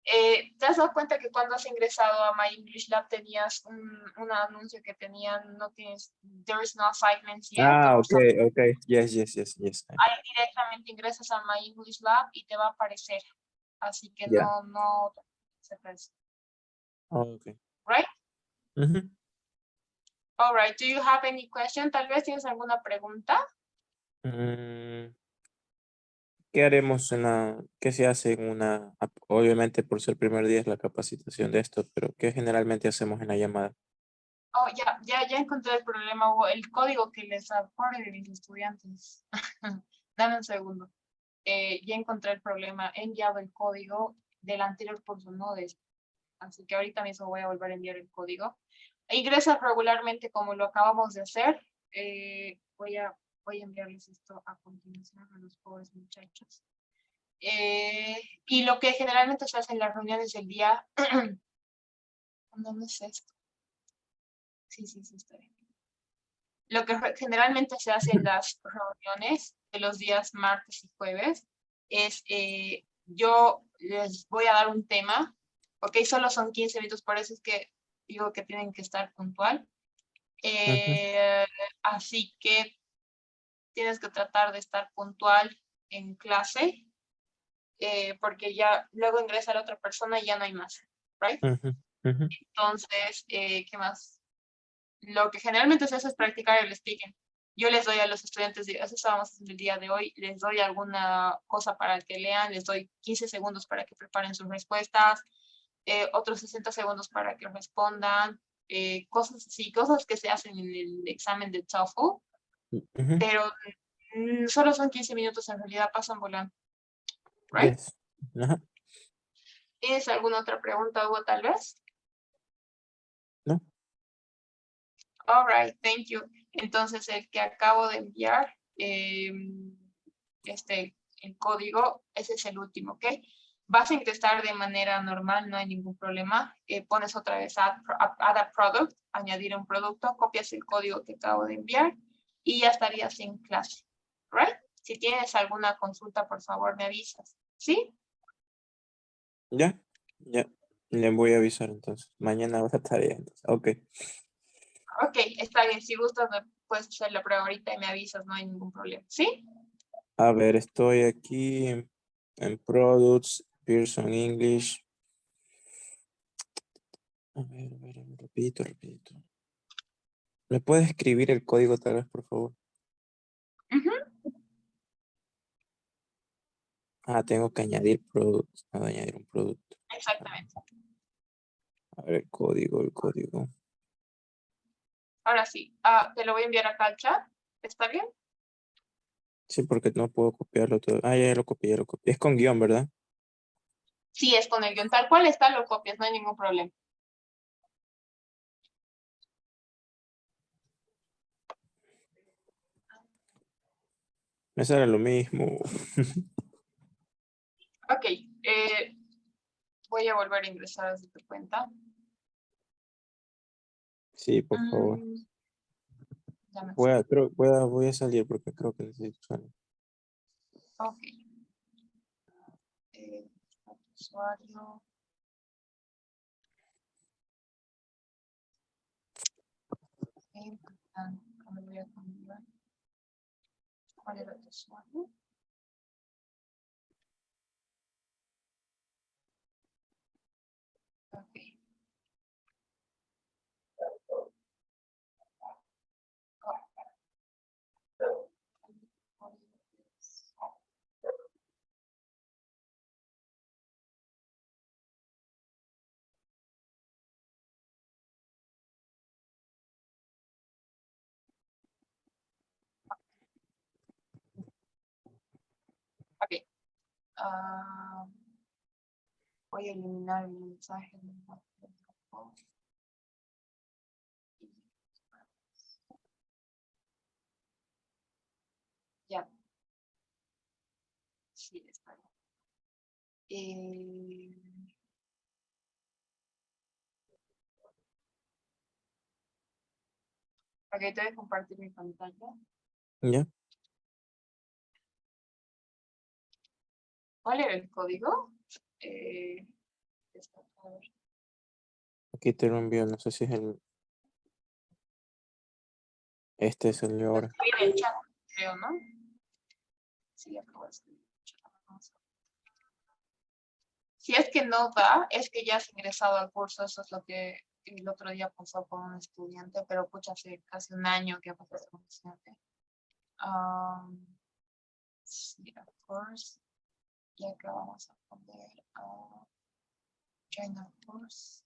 ¿Te has dado cuenta que cuando has ingresado a My English Lab tenías un anuncio que tenían, no tienes, there is no assignments yet? Ah, or ok, something? ok. Yes. Ahí directamente ingresas a My English Lab y te va a aparecer. Así que Ya. no se parece. Ok. Right? Ujú. All right, do you have any question? Tal vez tienes alguna pregunta. Mm, ¿Qué haremos qué se hace obviamente por ser primer día es la capacitación de esto, pero qué generalmente hacemos en la llamada? Oh, ya encontré el problema, Hugo. El código que les acuerdo de mis estudiantes. Dame un segundo. ya encontré el problema, he enviado el código del anterior curso, no de este. Así que ahorita mismo voy a volver a enviar el código. Ingresa regularmente como lo acabamos de hacer. Voy a enviarles esto a continuación a los pobres muchachos. Y lo que generalmente se hace en las reuniones del día. ¿Dónde es esto? Sí, está bien. Lo que generalmente se hace en las reuniones de los días martes y jueves es yo les voy a dar un tema, ok, solo son 15 minutos, por eso es que digo que tienen que estar puntual. Así que tienes que tratar de estar puntual en clase, porque ya luego ingresa la otra persona y ya no hay más, ¿right? Entonces, ¿qué más? Lo que generalmente se hace es practicar el speaking. Yo les doy a los estudiantes, eso estábamos haciendo el día de hoy, les doy alguna cosa para que lean, les doy 15 segundos para que preparen sus respuestas, otros 60 segundos para que respondan, cosas así, cosas que se hacen en el examen de TOEFL, pero solo son 15 minutos, en realidad pasan volando. Right? Yes. ¿Tienes alguna otra pregunta, Hugo, tal vez? No. All right, thank you. Entonces, el que acabo de enviar, el código, ese es el último, ¿ok? Vas a ingresar de manera normal, no hay ningún problema. Pones otra vez add a product, añadir un producto, copias el código que acabo de enviar y ya estarías en clase, right? Si tienes alguna consulta, por favor, me avisas, ¿sí? Ya. Le voy a avisar entonces. Mañana va a estar bien. Entonces. Ok. Ok, está bien. Si gustas, puedes hacer la prueba ahorita y me avisas, no hay ningún problema, ¿sí? A ver, estoy aquí en Products, Pearson English. A ver, rapidito. ¿Me puedes escribir el código tal vez, por favor? Tengo que añadir productos. Añadir un producto. Exactamente. A ver, el código. Ahora sí, te lo voy a enviar acá al chat. ¿Está bien? Sí, porque no puedo copiarlo todo. Ya lo copié. Es con guión, ¿verdad? Sí, es con el guión. Tal cual está, lo copias, no hay ningún problema. Me sale lo mismo. Ok, voy a volver a ingresar desde tu cuenta. Sí, por favor. Dame un Voy a salir porque creo que necesito salir. Ok. Usuario. Me voy a cambiar. ¿Cuál era tu usuario? Ok. Ok. Voy a eliminar el mensaje. Ya. Sí, está bien. Ok, te voy a compartir mi pantalla. ¿Ya? ¿Cuál era el código? A ver. Aquí te lo envío. No sé si es el... Este es el de ahora. Escribí en el chat, creo, ¿no? Sí, acabo de escribir. Vamos a ver. Si es que no da, es que ya has ingresado al curso. Eso es lo que el otro día pasó con un estudiante, pero pucha, hace casi un año que pasó con un estudiante. Sí, of course. Y acá vamos a poner join of course.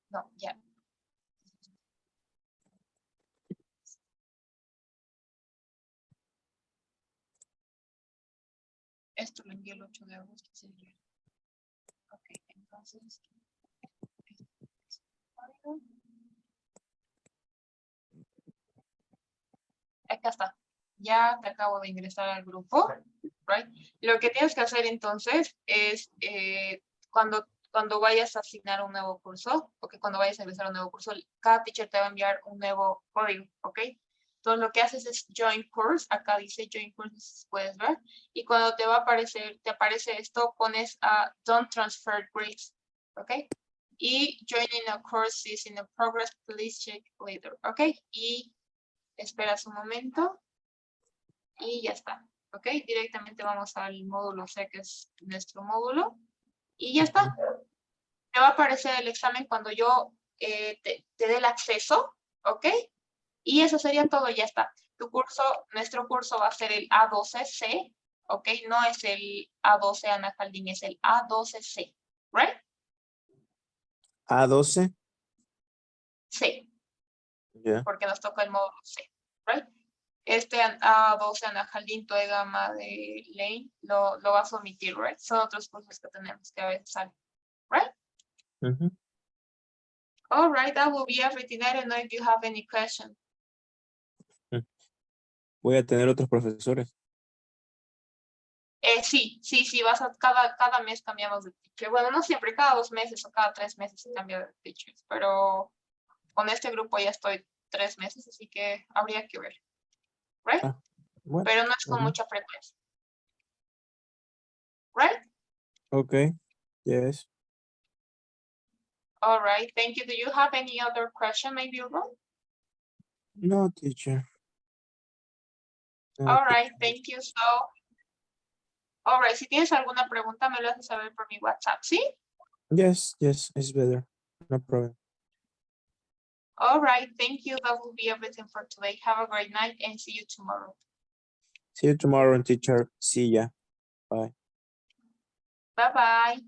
No, ya. esto lo envié el 8 de agosto. Sí. Ok, entonces. Acá está. Ya te acabo de ingresar al grupo. Right? Lo que tienes que hacer entonces es cuando vayas a asignar un nuevo curso, porque cuando vayas a ingresar un nuevo curso, cada teacher te va a enviar un nuevo código, ¿ok? Entonces lo que haces es join course, acá dice join course, puedes ver, y cuando te va a aparecer, te aparece esto, pones a don't transfer grades, ¿ok? Y joining a course is in a progress, please check later, ¿ok? Y esperas un momento y ya está, ¿ok? Directamente vamos al módulo C, que es nuestro módulo, y ya está. Te va a aparecer el examen cuando yo te dé el acceso, ¿ok? Y eso sería todo, ya está. Tu curso, nuestro curso va a ser el A12C, ¿ok? No es el A12 Ana Jaldín, es el A12C, ¿right? A12. C, Ya. porque nos toca el módulo C, ¿right? Este A12 Ana Jaldín, Toda Gama de Lane, lo vas a omitir, ¿right? Son otros cursos que tenemos que a veces salen, ¿right? Ujú. All right, that will be everything. I don't know if you have any question. Voy a tener otros profesores. Sí, vas a cada mes cambiamos de teacher. Bueno, no siempre, cada 2 meses o cada 3 meses se cambia de teachers, pero con este grupo ya estoy 3 meses, así que habría que ver, right? Ah, bueno. Pero no es con mucha frecuencia, right? Okay. Yes. All right, thank you. Do you have any other question, maybe, Ron? No, teacher. No, All right, thank you. So, all right, si tienes alguna pregunta, me lo haces saber por mi WhatsApp, ¿sí? Yes, it's better. No problem. All right, thank you. That will be everything for today. Have a great night and see you tomorrow. See you tomorrow, teacher. See ya. Bye. Bye-bye.